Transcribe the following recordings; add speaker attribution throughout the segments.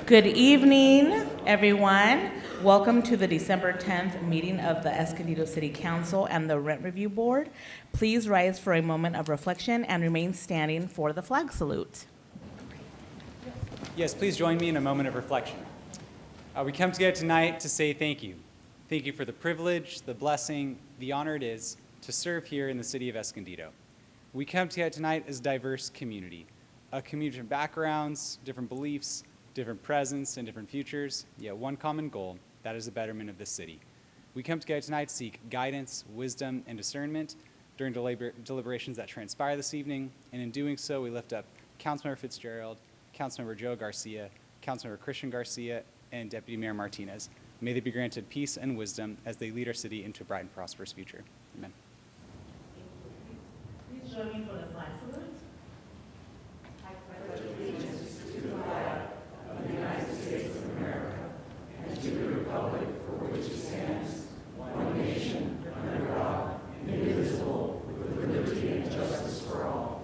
Speaker 1: Good evening, everyone. Welcome to the December 10th meeting of the Escondido City Council and the Rent Review Board. Please rise for a moment of reflection and remain standing for the flag salute.
Speaker 2: Yes, please join me in a moment of reflection. We come together tonight to say thank you. Thank you for the privilege, the blessing, the honor it is to serve here in the city of Escondido. We come together tonight as a diverse community, a community of backgrounds, different beliefs, different presents, and different futures, yet one common goal, that is the betterment of the city. We come together tonight to seek guidance, wisdom, and discernment during deliberations that transpire this evening, and in doing so, we lift up Councilmember Fitzgerald, Councilmember Joe Garcia, Councilmember Christian Garcia, and Deputy Mayor Martinez. May they be granted peace and wisdom as they lead our city into a bright and prosperous future. Amen.
Speaker 1: Please join me for the flag salute. I pledge
Speaker 3: allegiance to the flag of the United States of America and to the republic for which it stands, one nation, under God, indivisible, with liberty and justice for all.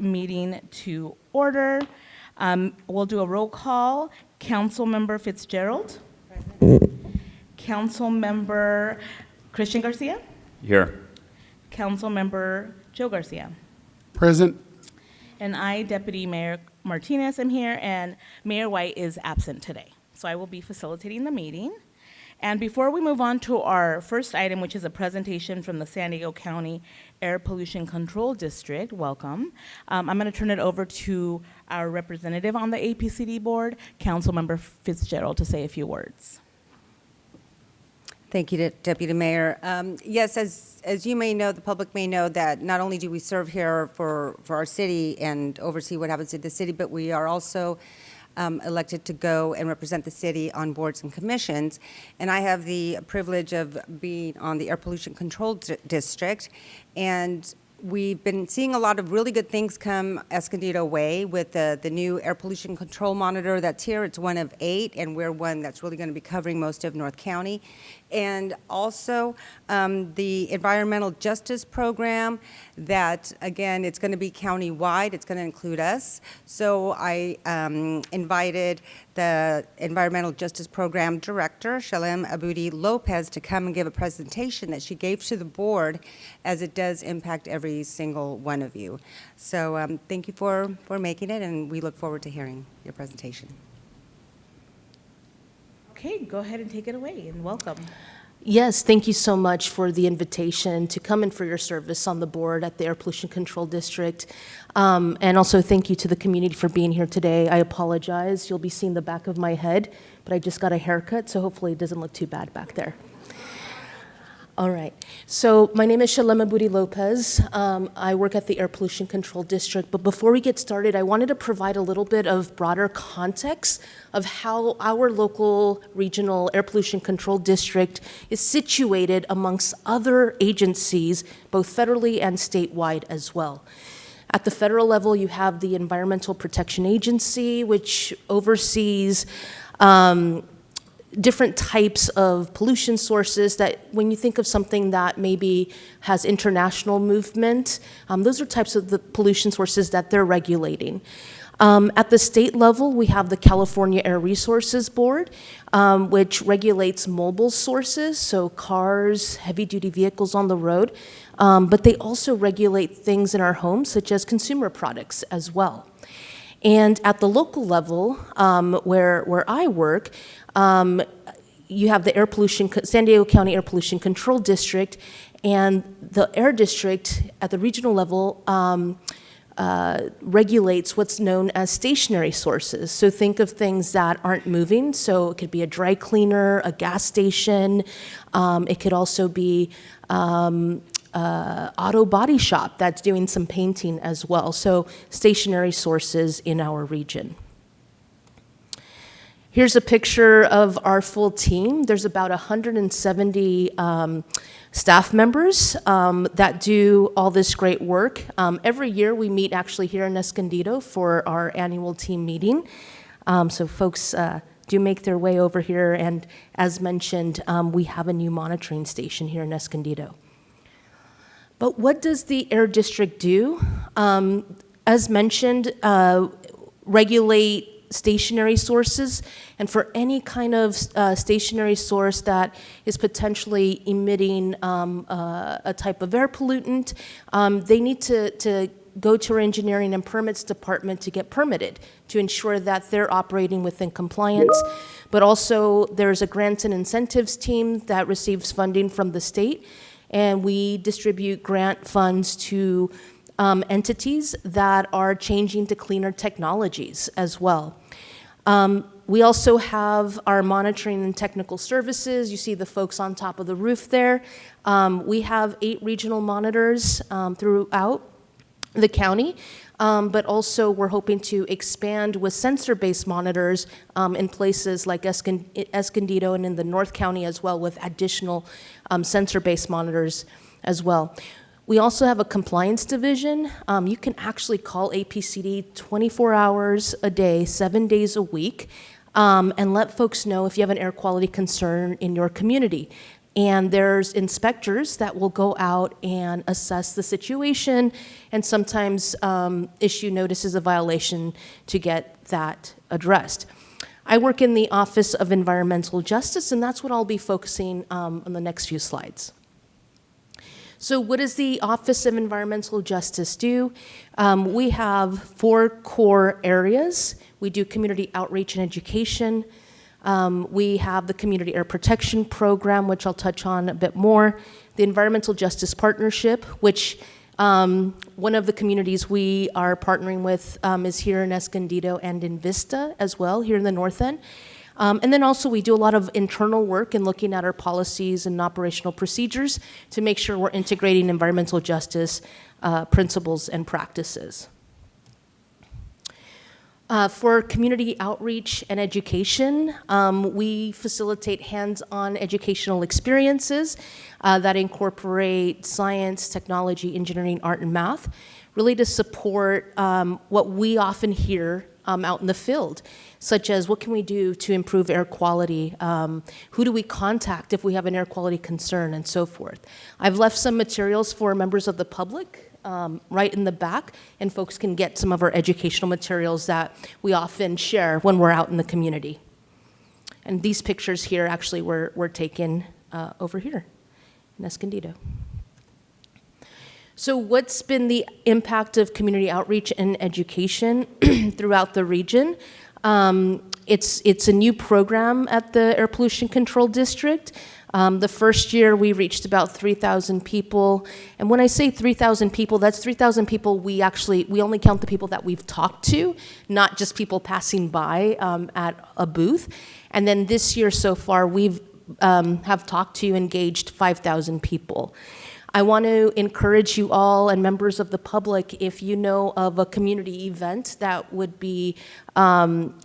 Speaker 1: Meeting to order. We'll do a roll call. Councilmember Fitzgerald. Present. Councilmember Christian Garcia.
Speaker 4: Here.
Speaker 1: Councilmember Joe Garcia.
Speaker 5: Present.
Speaker 1: And I, Deputy Mayor Martinez, am here, and Mayor White is absent today. So I will be facilitating the meeting. And before we move on to our first item, which is a presentation from the San Diego County Air Pollution Control District, welcome. I'm going to turn it over to our representative on the APCD board, Councilmember Fitzgerald, to say a few words.
Speaker 6: Thank you, Deputy Mayor. Yes, as you may know, the public may know that not only do we serve here for our city and oversee what happens in the city, but we are also elected to go and represent the city on boards and commissions. And I have the privilege of being on the Air Pollution Control District. And we've been seeing a lot of really good things come Escondido way with the new air pollution control monitor that's here. It's one of 8, and we're one that's really going to be covering most of North County. And also the environmental justice program that, again, it's going to be county-wide. It's going to include us. So I invited the environmental justice program director, Shalem Aboudi Lopez, to come and give a presentation that she gave to the board, as it does impact every single one of you. So thank you for making it, and we look forward to hearing your presentation.
Speaker 1: Okay, go ahead and take it away, and welcome.
Speaker 7: Yes, thank you so much for the invitation to come and for your service on the board at the Air Pollution Control District. And also thank you to the community for being here today. I apologize. You'll be seeing the back of my head, but I just got a haircut, so hopefully it doesn't look too bad back there. All right, so my name is Shalem Aboudi Lopez. I work at the Air Pollution Control District, but before we get started, I wanted to provide a little bit of broader context of how our local regional air pollution control district is situated amongst other agencies, both federally and statewide as well. At the federal level, you have the Environmental Protection Agency, which oversees different types of pollution sources that when you think of something that maybe has international movement, those are types of the pollution sources that they're regulating. At the state level, we have the California Air Resources Board, which regulates mobile sources, so cars, heavy-duty vehicles on the road, but they also regulate things in our homes, such as consumer products as well. And at the local level, where I work, you have the San Diego County Air Pollution Control District, and the Air District at the regional level regulates what's known as stationary sources. So think of things that aren't moving. So it could be a dry cleaner, a gas station. It could also be auto body shop that's doing some painting as well. So stationary sources in our region. Here's a picture of our full team. There's about 170 staff members that do all this great work. Every year we meet actually here in Escondido for our annual team meeting. So folks do make their way over here, and as mentioned, we have a new monitoring station here in Escondido. But what does the Air District do? As mentioned, regulate stationary sources, and for any kind of stationary source that is potentially emitting a type of air pollutant, they need to go to our engineering and permits department to get permitted to ensure that they're operating within compliance. But also, there's a grants and incentives team that receives funding from the state, and we distribute grant funds to entities that are changing to cleaner technologies as well. We also have our monitoring and technical services. You see the folks on top of the roof there. We have 8 regional monitors throughout the county, but also we're hoping to expand with sensor-based monitors in places like Escondido and in the North County as well, with additional sensor-based monitors as well. We also have a compliance division. You can actually call APCD 24 hours a day, 7 days a week, and let folks know if you have an air quality concern in your community. And there's inspectors that will go out and assess the situation and sometimes issue notices of violation to get that addressed. I work in the Office of Environmental Justice, and that's what I'll be focusing on the next few slides. So what does the Office of Environmental Justice do? We have 4 core areas. We do community outreach and education. We have the Community Air Protection Program, which I'll touch on a bit more. The Environmental Justice Partnership, which one of the communities we are partnering with is here in Escondido and in Vista as well, here in the north end. And then also we do a lot of internal work in looking at our policies and operational procedures to make sure we're integrating environmental justice principles and practices. For community outreach and education, we facilitate hands-on educational experiences that incorporate science, technology, engineering, art, and math, really to support what we often hear out in the field, such as what can we do to improve air quality, who do we contact if we have an air quality concern, and so forth. I've left some materials for members of the public right in the back, and folks can get some of our educational materials that we often share when we're out in the community. And these pictures here actually were taken over here in Escondido. So what's been the impact of community outreach and education throughout the region? It's a new program at the Air Pollution Control District. The first year we reached about 3,000 people. And when I say 3,000 people, that's 3,000 people we only count the people that we've talked to, not just people passing by at a booth. And then this year so far, we've have talked to, engaged 5,000 people. I want to encourage you all and members of the public, if you know of a community event that would be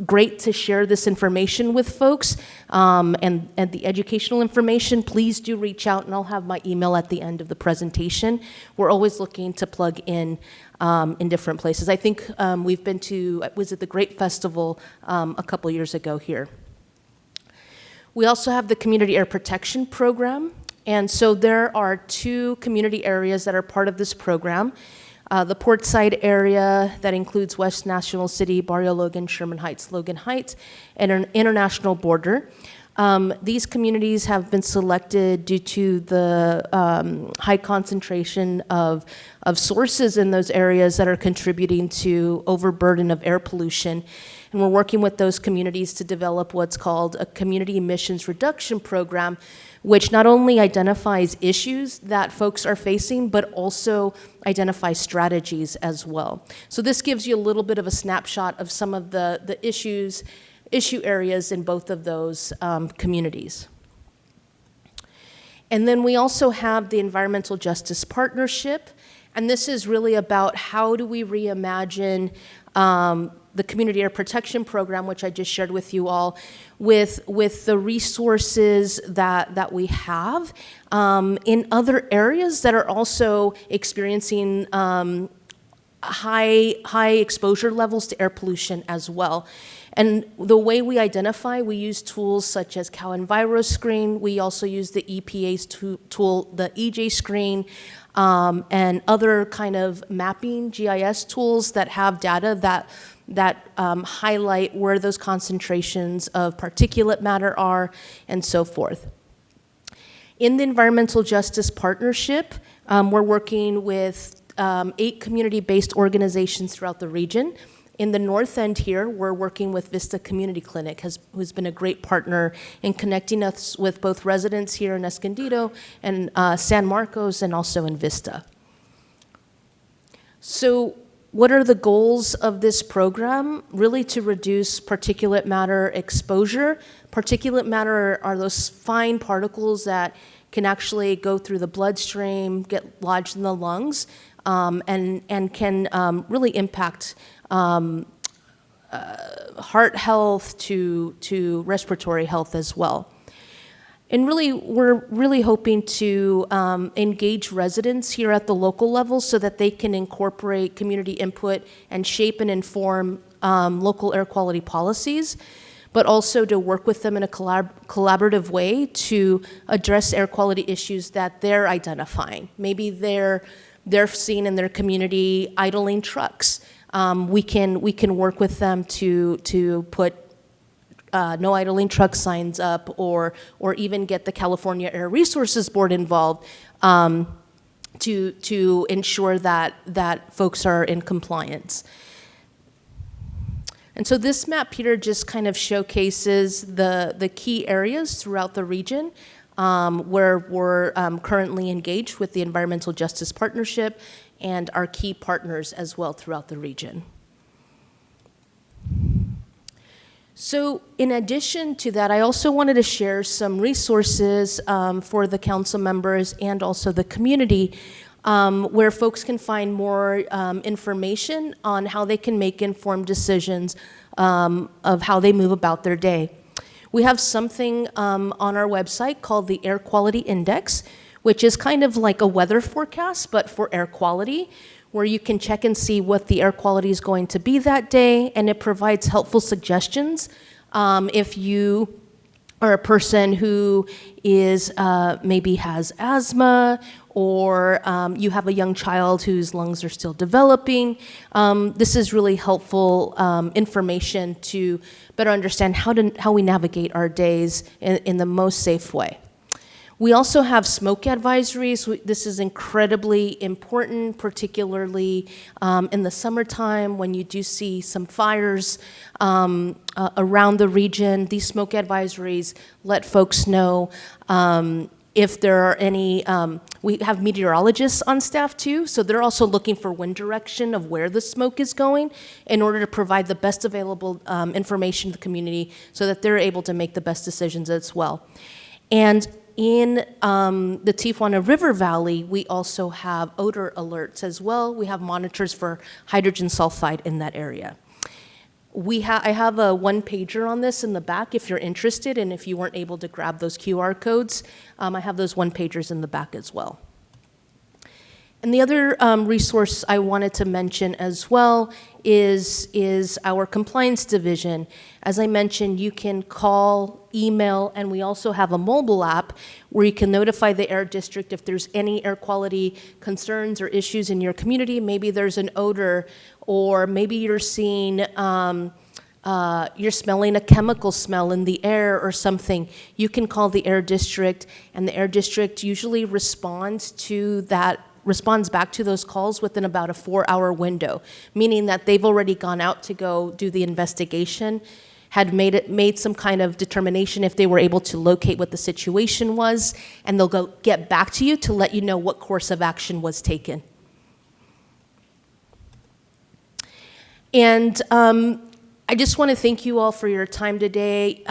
Speaker 7: great to share this information with folks and the educational information, please do reach out, and I'll have my email at the end of the presentation. We're always looking to plug in different places. I think we've been to, was it the Great Festival a couple years ago here. We also have the Community Air Protection Program. And so there are 2 community areas that are part of this program. The Portside area that includes West National City, Barrio Logan, Sherman Heights, Logan Heights, and an international border. These communities have been selected due to the high concentration of sources in those areas that are contributing to overburden of air pollution. And we're working with those communities to develop what's called a community emissions reduction program, which not only identifies issues that folks are facing, but also identifies strategies as well. So this gives you a little bit of a snapshot of some of the issue areas in both of those communities. And then we also have the Environmental Justice Partnership, and this is really about how do we reimagine the Community Air Protection Program, which I just shared with you all, with the resources that we have in other areas that are also experiencing high exposure levels to air pollution as well. And the way we identify, we use tools such as CalEnviro Screen. We also use the EPA's tool, the EJ Screen. and other kind of mapping GIS tools that have data that highlight where those concentrations of particulate matter are and so forth. In the Environmental Justice Partnership, we're working with 8 community-based organizations throughout the region. In the north end here, we're working with Vista Community Clinic, who's been a great partner in connecting us with both residents here in Escondido and San Marcos and also in Vista. So what are the goals of this program? Really to reduce particulate matter exposure. Particulate matter are those fine particles that can actually go through the bloodstream, get lodged in the lungs, and can really impact heart health to respiratory health as well. And really, we're really hoping to engage residents here at the local level so that they can incorporate community input and shape and inform local air quality policies, but also to work with them in a collaborative way to address air quality issues that they're identifying. Maybe they're seeing in their community idling trucks. We can work with them to put no idling truck signs up, or even get the California Air Resources Board involved to ensure that folks are in compliance. And so this map, Peter, just kind of showcases the key areas throughout the region where we're currently engaged with the Environmental Justice Partnership and our key partners as well throughout the region. So in addition to that, I also wanted to share some resources for the council members and also the community where folks can find more information on how they can make informed decisions of how they move about their day. We have something on our website called the Air Quality Index, which is kind of like a weather forecast, but for air quality, where you can check and see what the air quality is going to be that day, and it provides helpful suggestions if you are a person who is maybe has asthma, or you have a young child whose lungs are still developing. This is really helpful information to better understand how we navigate our days in the most safe way. We also have smoke advisories. This is incredibly important, particularly in the summertime when you do see some fires around the region. These smoke advisories let folks know if there are any, we have meteorologists on staff too, so they're also looking for wind direction of where the smoke is going in order to provide the best available information to the community so that they're able to make the best decisions as well. And in the Tijuana River Valley, we also have odor alerts as well. We have monitors for hydrogen sulfide in that area. I have a one-pager on this in the back if you're interested, and if you weren't able to grab those QR codes, I have those one-pagers in the back as well. And the other resource I wanted to mention as well is our compliance division. As I mentioned, you can call, email, and we also have a mobile app where you can notify the air district if there's any air quality concerns or issues in your community. Maybe there's an odor, or maybe you're seeing, you're smelling a chemical smell in the air or something. You can call the air district, and the air district usually responds back to those calls within about a 4-hour window, meaning that they've already gone out to go do the investigation, had made some kind of determination if they were able to locate what the situation was, and they'll go get back to you to let you know what course of action was taken. And I just want to thank you all for your time today.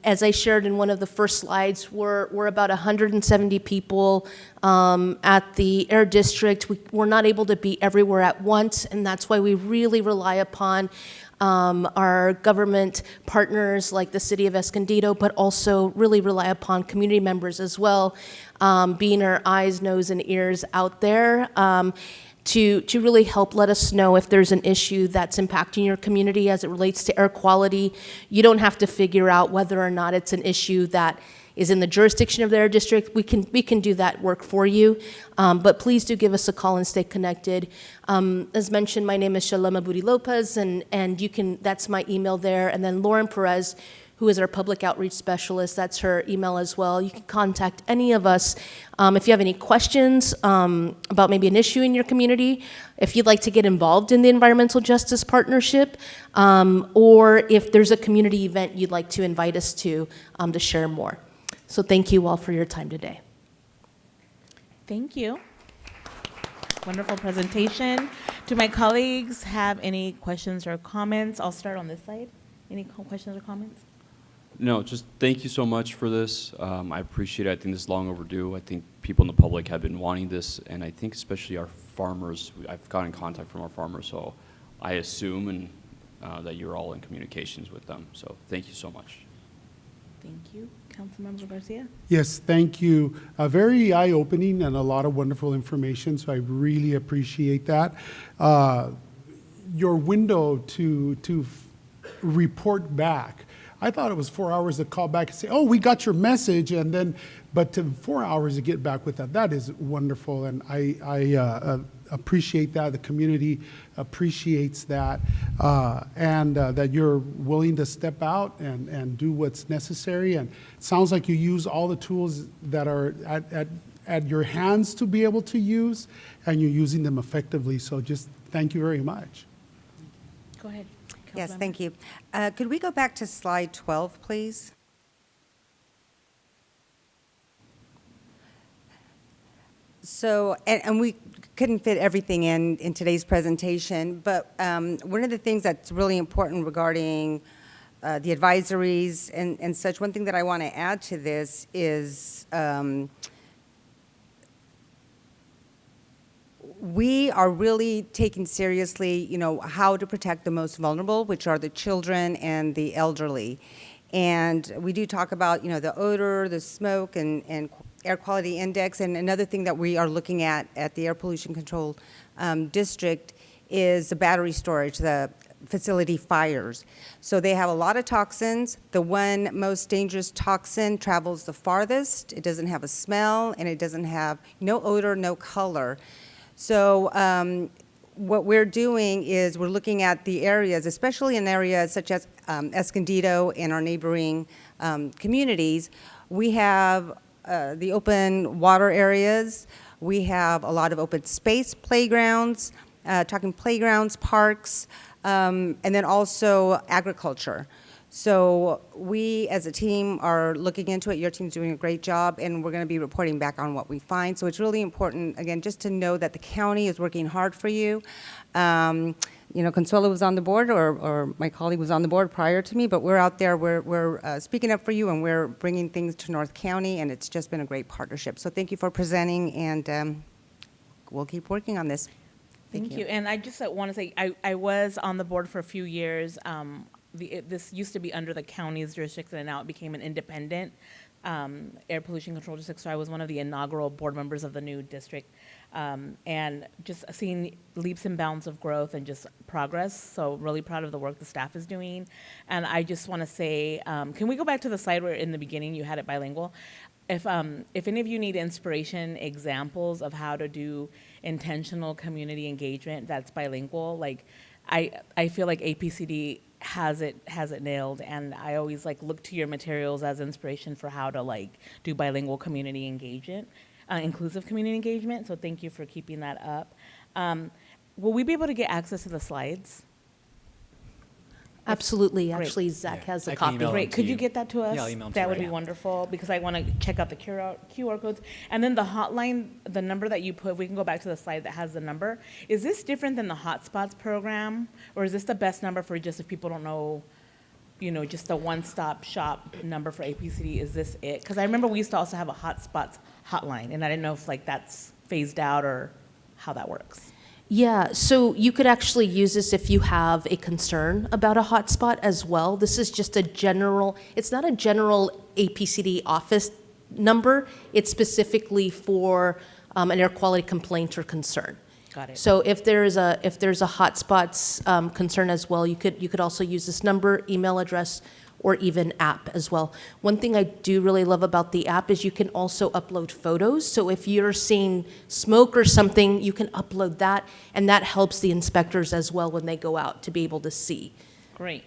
Speaker 7: As I shared in one of the first slides, we're about 170 people at the Air District. We're not able to be everywhere at once, and that's why we really rely upon our government partners like the City of Escondido, but also really rely upon community members as well, being our eyes, nose, and ears out there. To really help let us know if there's an issue that's impacting your community as it relates to air quality. You don't have to figure out whether or not it's an issue that is in the jurisdiction of their district, we can do that work for you. But please do give us a call and stay connected. As mentioned, my name is Shalom Abudi Lopez, and you can, that's my email there. And then Lauren Perez, who is our public outreach specialist, that's her email as well. You can contact any of us if you have any questions about maybe an issue in your community, if you'd like to get involved in the Environmental Justice Partnership, or if there's a community event you'd like to invite us to share more. So thank you all for your time today.
Speaker 1: Thank you. Wonderful presentation. Do my colleagues have any questions or comments? I'll start on this side. Any questions or comments?
Speaker 4: No, just thank you so much for this. I appreciate it. I think this is long overdue. I think people in the public have been wanting this, and I think especially our farmers. I've gotten in contact from our farmers, so I assume that you're all in communications with them. So thank you so much.
Speaker 1: Thank you. Councilmember Garcia?
Speaker 3: Yes, thank you. Very eye-opening and a lot of wonderful information, so I really appreciate that. Your window to report back, I thought it was 4 hours to call back and say, oh, we got your message, and then, but to 4 hours to get back with that is wonderful, and I appreciate that. The community appreciates that, and that you're willing to step out and do what's necessary. And it sounds like you use all the tools that are at your hands to be able to use, and you're using them effectively. So just thank you very much.
Speaker 1: Go ahead.
Speaker 6: Yes,
Speaker 1: Councilmember.
Speaker 6: thank you. Could we go back to slide 12, please? So, and we couldn't fit everything in today's presentation, but one of the things that's really important regarding the advisories and such, one thing that I want to add to this is we are really taking seriously, how to protect the most vulnerable, which are the children and the elderly. And we do talk about, the odor, the smoke, and air quality index. And another thing that we are looking at the Air Pollution Control District is the battery storage, the facility fires. So they have a lot of toxins. The one most dangerous toxin travels the farthest. It doesn't have a smell, and it doesn't have no odor, no color. So what we're doing is we're looking at the areas, especially in areas such as Escondido and our neighboring communities. We have the open water areas. We have a lot of open space playgrounds, talking playgrounds, parks, and then also agriculture. So we, as a team, are looking into it. Your team's doing a great job, and we're going to be reporting back on what we find. So it's really important, again, just to know that the county is working hard for you. Consuelo was on the board, or my colleague was on the board prior to me, but we're out there, we're speaking up for you, and we're bringing things to North County, and it's just been a great partnership. So thank you for presenting, and we'll keep working on this.
Speaker 1: Thank you. And I just want to say, I was on the board for a few years. This used to be under the county's jurisdiction, and now it became an independent air pollution control district. So I was one of the inaugural board members of the new district, and just seeing leaps and bounds of growth and just progress. So really proud of the work the staff is doing. And I just want to say, can we go back to the slide where in the beginning you had it bilingual? If any of you need inspiration, examples of how to do intentional community engagement that's bilingual, like I feel like APCD has it nailed, and I always look to your materials as inspiration for how to do bilingual community engagement, inclusive community engagement. So thank you for keeping that up. Will we be able to get access to the slides?
Speaker 7: Absolutely.
Speaker 1: Great.
Speaker 7: Actually, Zach
Speaker 2: Yeah,
Speaker 7: has
Speaker 2: I
Speaker 7: a
Speaker 2: can
Speaker 7: copy.
Speaker 2: email
Speaker 1: Great.
Speaker 2: them to
Speaker 1: Could you
Speaker 2: you.
Speaker 1: get that to us?
Speaker 2: Yeah, I'll email them to
Speaker 1: That
Speaker 2: you
Speaker 1: would
Speaker 2: right
Speaker 1: be
Speaker 2: now.
Speaker 1: wonderful, because I want to check out the QR codes. And then the hotline, the number that you put, if we can go back to the slide that has the number. Is this different than the Hotspots program? Or is this the best number for just if people don't know, just a one-stop shop number for APCD? Is this it? Because I remember we used to also have a Hotspots hotline, and I didn't know if that's phased out or how that works.
Speaker 7: Yeah, so you could actually use this if you have a concern about a hotspot as well. This is just it's not a general APCD office number. It's specifically for an air quality complaint or concern.
Speaker 1: Got it.
Speaker 7: So if there's a hotspots concern as well, you could also use this number, email address, or even app as well. One thing I do really love about the app is you can also upload photos. So if you're seeing smoke or something, you can upload that, and that helps the inspectors as well when they go out to be able to see.
Speaker 1: Great.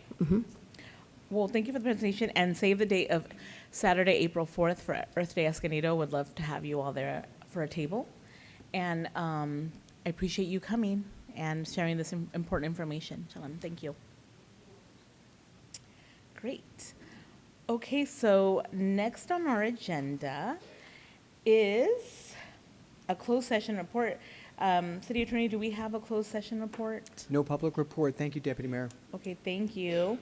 Speaker 1: Well, thank you for the presentation, and save the date of Saturday, April 4th for Earth Day Escondido. Would love to have you all there for a table. And I appreciate you coming and sharing this important information. Shalom, thank you. Great. Okay, so next on our agenda is a closed session report. City Attorney, do we have a closed session report?
Speaker 5: No public report. Thank you, Deputy Mayor.
Speaker 1: Okay, thank you.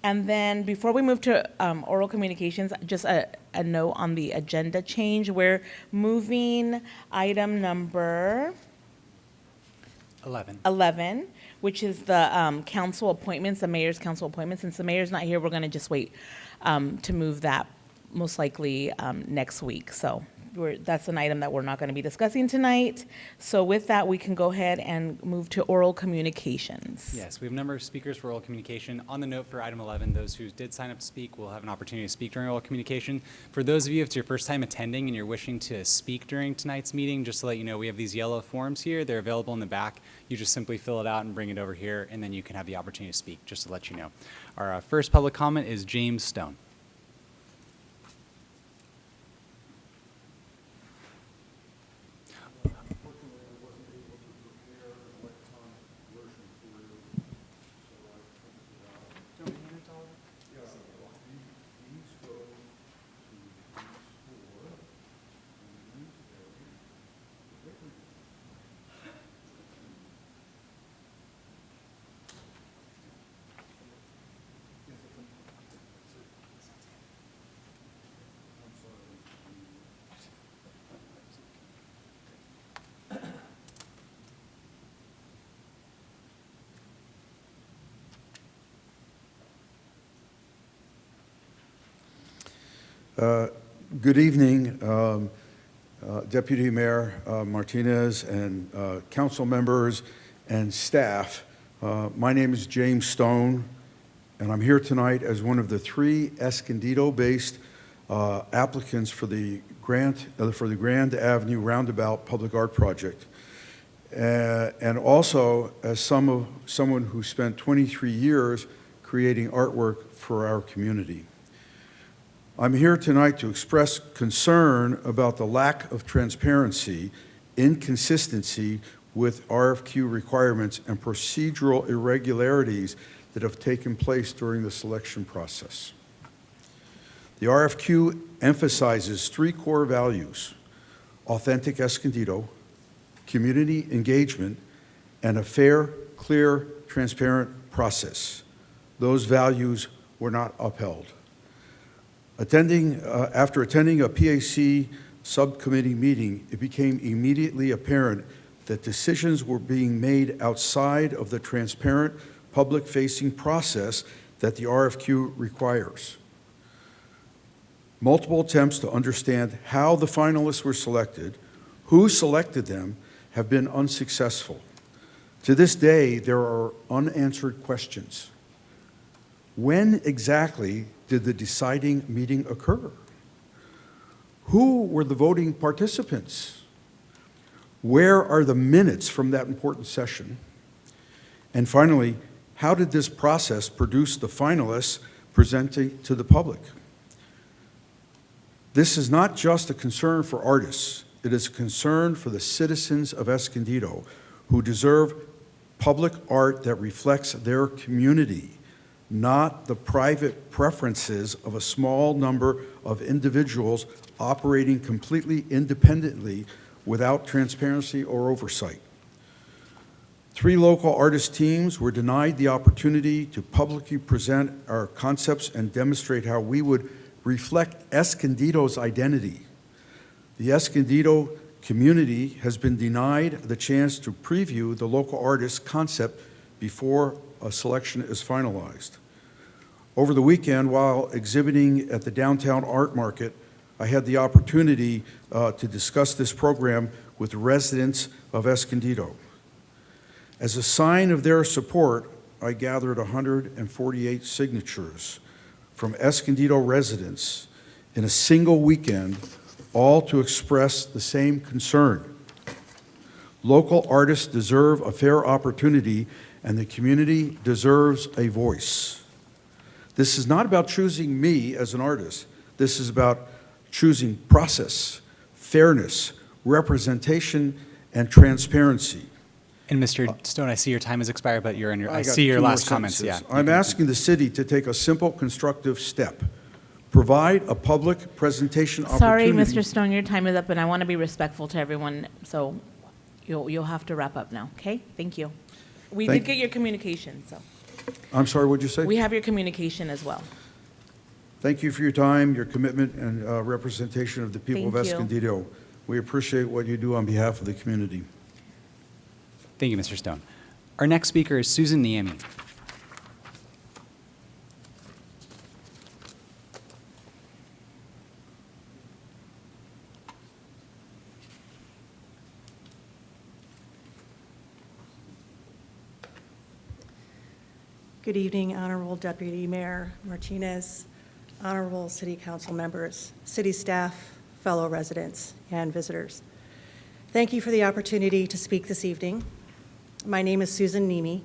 Speaker 1: And then before we move to oral communications, just a note on the agenda change. We're moving item number 11, which is the council appointments, the mayor's council appointments. Since the mayor's not here, we're going to just wait to move that most likely next week. So that's an item that we're not going to be discussing tonight. So with that, we can go ahead and move to oral communications.
Speaker 2: Yes, we have a number of speakers for oral communication. On the note for item 11, those who did sign up to speak will have an opportunity to speak during oral communication. For those of you, if it's your first time attending and you're wishing to speak during tonight's meeting, just to let you know, we have these yellow forms here. They're available in the back. You just simply fill it out and bring it over here, and then you can have the opportunity to speak, just to let you know. Our first public comment is James Stone.
Speaker 3: Good evening, Deputy Mayor Martinez and council members and staff. My name is James Stone, and I'm here tonight as one of the 3 Escondido-based applicants for the Grand Avenue Roundabout Public Art Project, and also as someone who spent 23 years creating artwork for our community. I'm here tonight to express concern about the lack of transparency, inconsistency with RFQ requirements, and procedural irregularities that have taken place during the selection process. The RFQ emphasizes 3 core values: authentic Escondido, community engagement, and a fair, clear, transparent process. Those values were not upheld. After attending a PAC subcommittee meeting, it became immediately apparent that decisions were being made outside of the transparent, public-facing process that the RFQ requires. Multiple attempts to understand how the finalists were selected, who selected them, have been unsuccessful. To this day, there are unanswered questions. When exactly did the deciding meeting occur? Who were the voting participants? Where are the minutes from that important session? And finally, how did this process produce the finalists presenting to the public? This is not just a concern for artists. It is a concern for the citizens of Escondido who deserve public art that reflects their community, not the private preferences of a small number of individuals operating completely independently without transparency or oversight. 3 local artist teams were denied the opportunity to publicly present our concepts and demonstrate how we would reflect Escondido's identity. The Escondido community has been denied the chance to preview the local artist's concept before a selection is finalized. Over the weekend, while exhibiting at the downtown art market, I had the opportunity to discuss this program with residents of Escondido. As a sign of their support, I gathered 148 signatures
Speaker 8: from Escondido residents in a single weekend, all to express the same concern. Local artists deserve a fair opportunity, and the community deserves a voice. This is not about choosing me as an artist. This is about choosing process, fairness, representation, and transparency.
Speaker 2: And Mr. Stone, I see your time has expired, but you're in your, I
Speaker 8: got
Speaker 2: see your
Speaker 8: 2 more
Speaker 2: last comments, yeah.
Speaker 8: sentences. I'm asking the city to take a simple, constructive step. Provide a public presentation
Speaker 1: Sorry,
Speaker 8: opportunity.
Speaker 1: Mr. Stone, your time is up, and I want to be respectful to everyone, so you'll have to wrap up now, okay? Thank you. We
Speaker 8: Thank-
Speaker 1: did get your communication, so
Speaker 8: I'm sorry, what'd you say?
Speaker 1: we have your communication as well.
Speaker 8: Thank you for your time, your commitment, and representation of the people of
Speaker 1: Thank you.
Speaker 8: Escondido. We appreciate what you do on behalf of the community.
Speaker 2: Thank you, Mr. Stone. Our next speaker is Susan Niemi.
Speaker 9: Good evening, Honorable Deputy Mayor Martinez, Honorable City Council members, city staff, fellow residents, and visitors. Thank you for the opportunity to speak this evening. My name is Susan Niemi,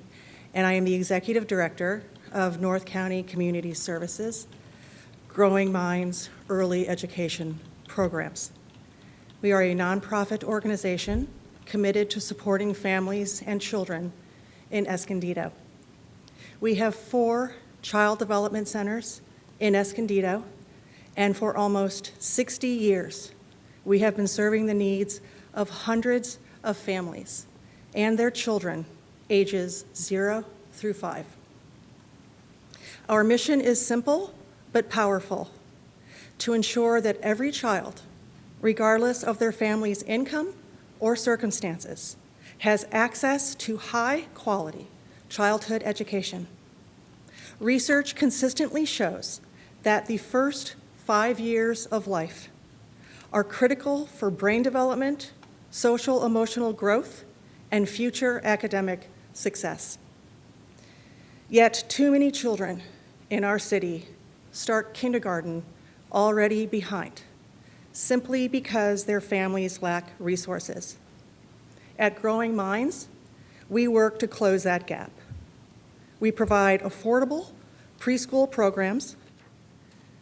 Speaker 9: and I am the Executive Director of North County Community Services, Growing Minds Early Education Programs. We are a nonprofit organization committed to supporting families and children in Escondido. We have 4 child development centers in Escondido, and for almost 60 years, we have been serving the needs of hundreds of families and their children ages 0 through 5. Our mission is simple but powerful: to ensure that every child, regardless of their family's income or circumstances, has access to high-quality childhood education. Research consistently shows that the first 5 years of life are critical for brain development, social emotional growth, and future academic success. Yet too many children in our city start kindergarten already behind, simply because their families lack resources. At Growing Minds, we work to close that gap. We provide affordable preschool programs,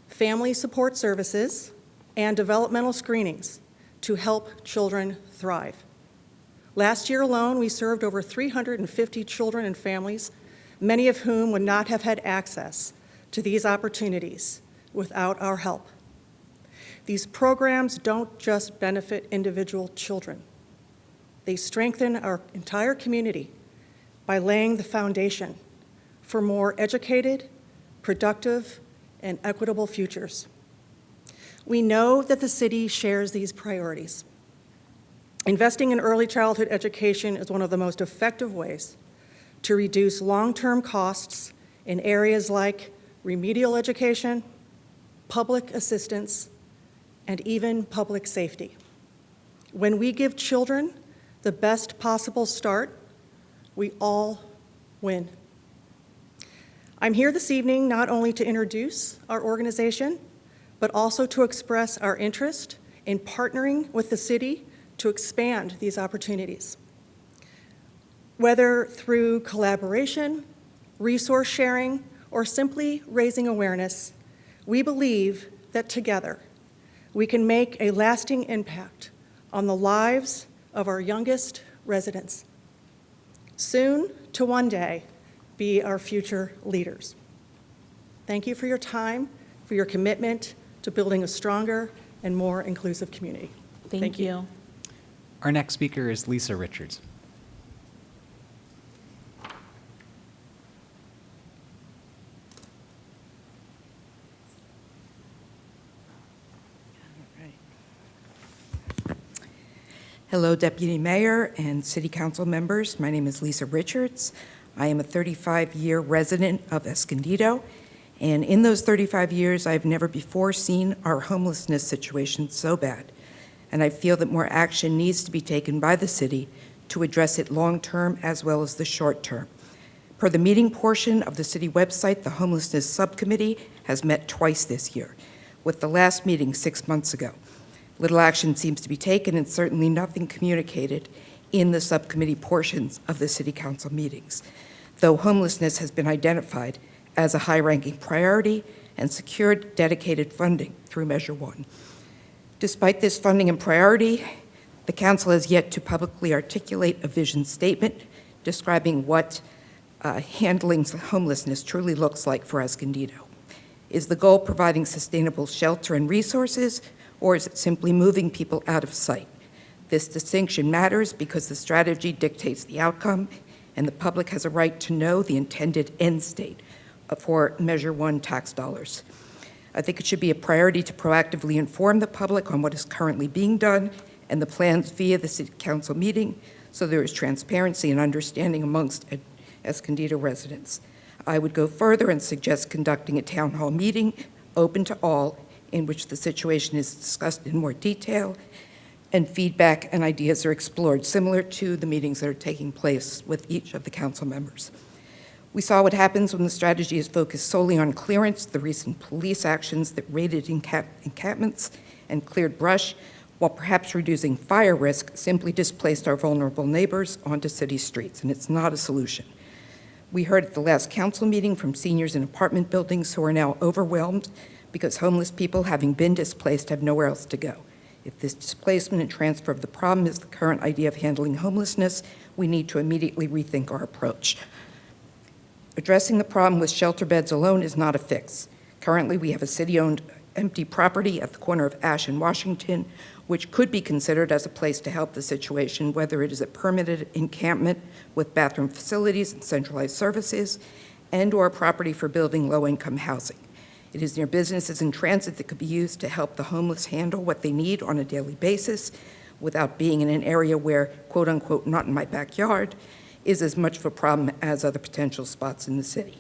Speaker 9: family support services, and developmental screenings to help children thrive. Last year alone, we served over 350 children and families, many of whom would not have had access to these opportunities without our help. These programs don't just benefit individual children. They strengthen our entire community by laying the foundation for more educated, productive, and equitable futures. We know that the city shares these priorities. Investing in early childhood education is one of the most effective ways to reduce long-term costs in areas like remedial education, public assistance, and even public safety. When we give children the best possible start, we all win. I'm here this evening not only to introduce our organization, but also to express our interest in partnering with the city to expand these opportunities. Whether through collaboration, resource sharing, or simply raising awareness, we believe that together we can make a lasting impact on the lives of our youngest residents, soon to one day be our future leaders. Thank you for your time, for your commitment to building a stronger and more inclusive community.
Speaker 1: Thank you.
Speaker 2: Our next speaker is Lisa Richards.
Speaker 10: Hello, Deputy Mayor and City Council members. My name is Lisa Richards. I am a 35-year resident of Escondido, and in those 35 years, I've never before seen our homelessness situation so bad, and I feel that more action needs to be taken by the city to address it long-term as well as the short-term. Per the meeting portion of the city website, the Homelessness Subcommittee has met twice this year, with the last meeting 6 months ago. Little action seems to be taken and certainly nothing communicated in the subcommittee portions of the city council meetings, though homelessness has been identified as a high-ranking priority and secured dedicated funding through Measure 1. Despite this funding and priority, the council has yet to publicly articulate a vision statement describing what handling homelessness truly looks like for Escondido. Is the goal providing sustainable shelter and resources, or is it simply moving people out of sight? This distinction matters because the strategy dictates the outcome, and the public has a right to know the intended end state for Measure 1 tax dollars. I think it should be a priority to proactively inform the public on what is currently being done and the plans via the city council meeting, so there is transparency and understanding amongst Escondido residents. I would go further and suggest conducting a town hall meeting open to all, in which the situation is discussed in more detail and feedback and ideas are explored, similar to the meetings that are taking place with each of the council members. We saw what happens when the strategy is focused solely on clearance, the recent police actions that raided encampments and cleared brush, while perhaps reducing fire risk, simply displaced our vulnerable neighbors onto city streets, and it's not a solution. We heard at the last council meeting from seniors in apartment buildings who are now overwhelmed because homeless people, having been displaced, have nowhere else to go. If this displacement and transfer of the problem is the current idea of handling homelessness, we need to immediately rethink our approach. Addressing the problem with shelter beds alone is not a fix. Currently, we have a city-owned empty property at the corner of Ash and Washington, which could be considered as a place to help the situation, whether it is a permitted encampment with bathroom facilities and centralized services, and/or a property for building low-income housing. It is near businesses and transit that could be used to help the homeless handle what they need on a daily basis without being in an area where, quote unquote, not in my backyard, is as much of a problem as other potential spots in the city.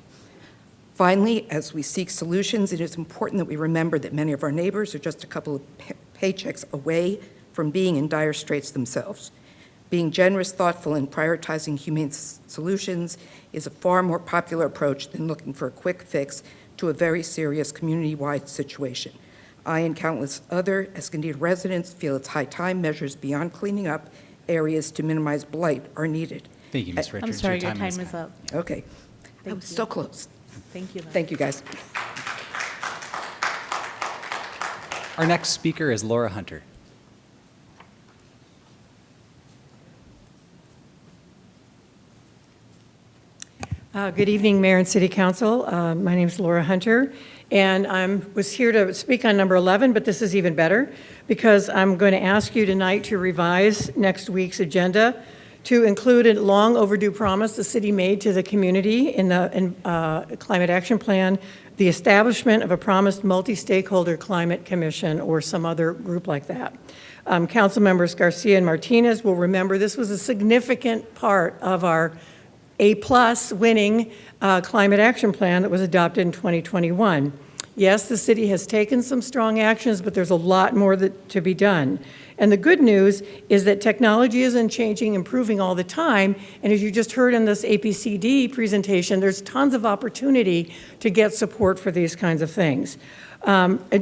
Speaker 10: Finally, as we seek solutions, it is important that we remember that many of our neighbors are just a couple of paychecks away from being in dire straits themselves. Being generous, thoughtful, and prioritizing humane solutions is a far more popular approach than looking for a quick fix to a very serious community-wide situation. I and countless other Escondido residents feel it's high time measures beyond cleaning up areas to minimize blight are needed.
Speaker 2: Thank you, Ms. Richards.
Speaker 1: I'm sorry, your time is up.
Speaker 10: Okay. I
Speaker 1: Thank
Speaker 10: was
Speaker 1: you.
Speaker 10: so close.
Speaker 1: Thank you.
Speaker 10: Thank you, guys.
Speaker 2: Our next speaker is Laura Hunter.
Speaker 9: Good evening, Mayor and City Council. My name is Laura Hunter, and I was here to speak on number 11, but this is even better because I'm going to ask you tonight to revise next week's agenda to include a long overdue promise the city made to the community in the Climate Action Plan, the establishment of a promised multi-stakeholder climate commission or some other group like that. Council members Garcia and Martinez will remember this was a significant part of our A+ winning Climate Action Plan that was adopted in 2021. Yes, the city has taken some strong actions, but there's a lot more to be done. And the good news is that technology isn't changing, improving all the time. And as you just heard in this APCD presentation, there's tons of opportunity to get support for these kinds of things.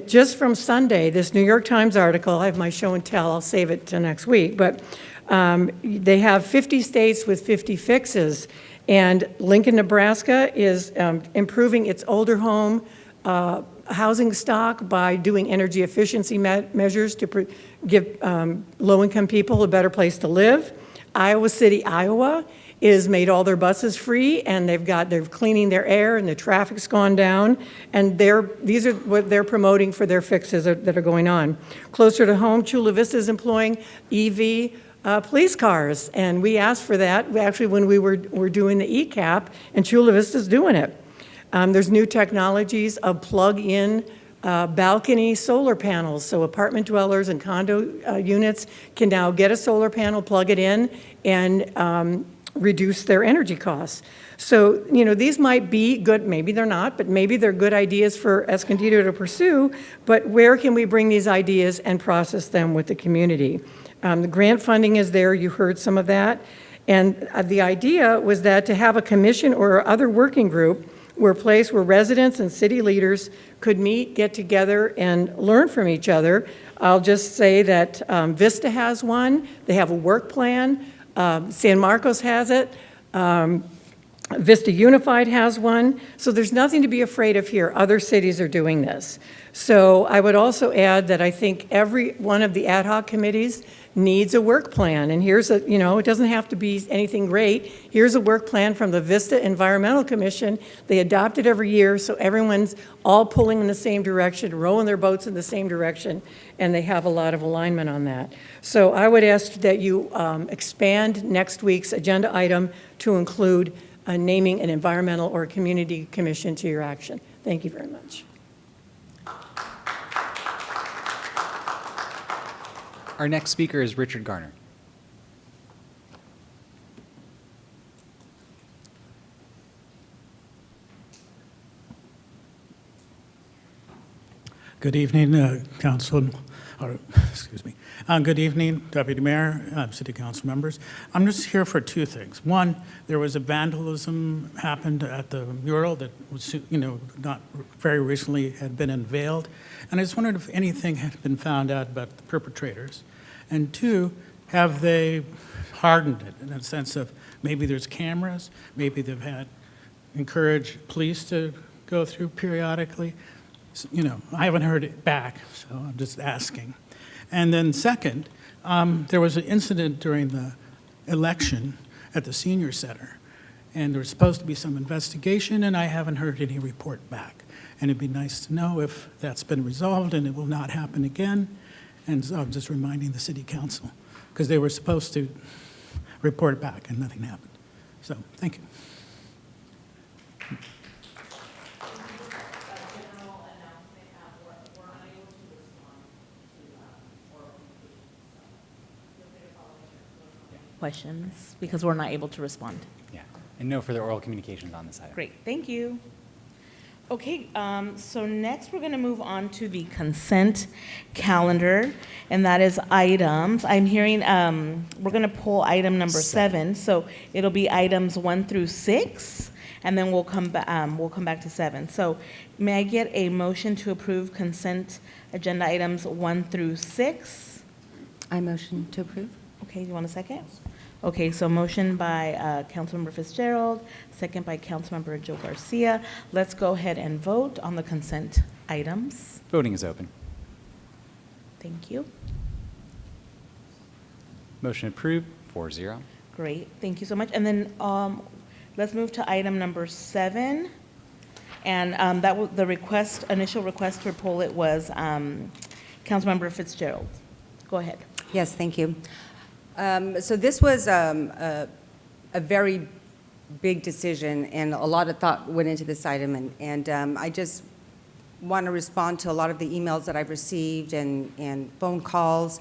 Speaker 9: Just from Sunday, this New York Times article, I have my show and tell, I'll save it to next week, but they have 50 states with 50 fixes. And Lincoln, Nebraska is improving its older home housing stock by doing energy efficiency measures to give low-income people a better place to live. Iowa City, Iowa is made all their buses free, and they're cleaning their air, and the traffic's gone down. And these are what they're promoting for their fixes that are going on. Closer to home, Chula Vista is employing EV police cars, and we asked for that actually when we were doing the ECAP, and Chula Vista's doing it. There's new technologies of plug-in balcony solar panels, so apartment dwellers and condo units can now get a solar panel, plug it in, and reduce their energy costs. So, these might be good, maybe they're not, but maybe they're good ideas for Escondido to pursue, but where can we bring these ideas and process them with the community? The grant funding is there, you heard some of that, And the idea was that to have a commission or other working group were a place where residents and city leaders could meet, get together, and learn from each other. I'll just say that Vista has one. They have a work plan. San Marcos has it. Vista Unified has one. So there's nothing to be afraid of here. Other cities are doing this. So I would also add that I think every one of the ad hoc committees needs a work plan. And here's it doesn't have to be anything great. Here's a work plan from the Vista Environmental Commission. They adopt it every year, so everyone's all pulling in the same direction, rowing their boats in the same direction, and they have a lot of alignment on that. So I would ask that you expand next week's agenda item to include naming an environmental or community commission to your action. Thank you very much.
Speaker 2: Our next speaker is Richard Garner.
Speaker 11: Good evening, good evening, Deputy Mayor, City Council members. I'm just here for two things. One, there was a vandalism happened at the mural that was, not very recently had been unveiled. And I just wondered if anything had been found out about the perpetrators. And two, have they hardened it in a sense of maybe there's cameras, maybe they've had encouraged police to go through periodically. I haven't heard it back, so I'm just asking. And then second, there was an incident during the election at the senior center, and there was supposed to be some investigation, and I haven't heard any report back. And it'd be nice to know if that's been resolved and it will not happen again. And so I'm just reminding the city council, because they were supposed to report it back and nothing happened. So, thank you.
Speaker 1: Questions, because we're not able to respond.
Speaker 2: Yeah, and no further oral communications on this item.
Speaker 1: Great, thank you. Okay, so next we're going to move on to the consent calendar, and that is items. I'm hearing we're going to pull item number 7, so it'll be items 1 through 6, and then we'll come back to 7. So may I get a motion to approve consent agenda items 1 through 6?
Speaker 6: I motion to approve.
Speaker 1: Okay, you want a second? Okay, so motion by Councilmember Fitzgerald, second by Councilmember Joe Garcia. Let's go ahead and vote on the consent items.
Speaker 2: Voting is open.
Speaker 1: Thank you.
Speaker 2: Motion approved, 4-0.
Speaker 1: Great, thank you so much. And then let's move to item number 7. And that was the request, initial request to pull it was Councilmember Fitzgerald. Go ahead.
Speaker 6: Yes, thank you. So this was a very big decision, and a lot of thought went into this item. And I just want to respond to a lot of the emails that I've received and phone calls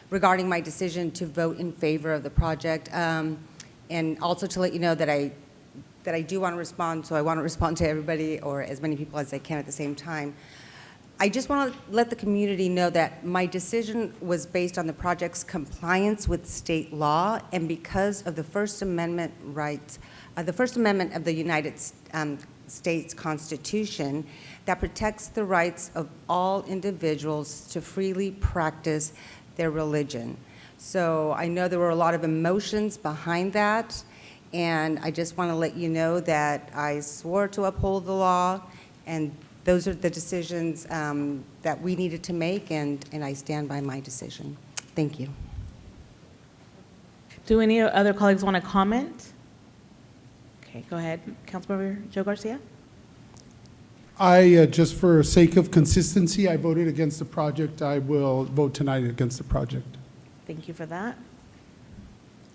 Speaker 6: regarding my decision to vote in favor of the project. And also to let you know that I do want to respond, so I want to respond to everybody or as many people as I can at the same time. I just want to let the community know that my decision was based on the project's compliance with state law, and because of the First Amendment rights, the First Amendment of the United States Constitution that protects the rights of all individuals to freely practice their religion. So I know there were a lot of emotions behind that, and I just want to let you know that I swore to uphold the law, and those are the decisions that we needed to make, and I stand by my decision. Thank you.
Speaker 1: Do any other colleagues want to comment? Okay, go ahead. Councilmember Joe Garcia?
Speaker 12: Just for sake of consistency, I voted against the project. I will vote tonight against the project.
Speaker 1: Thank you for that.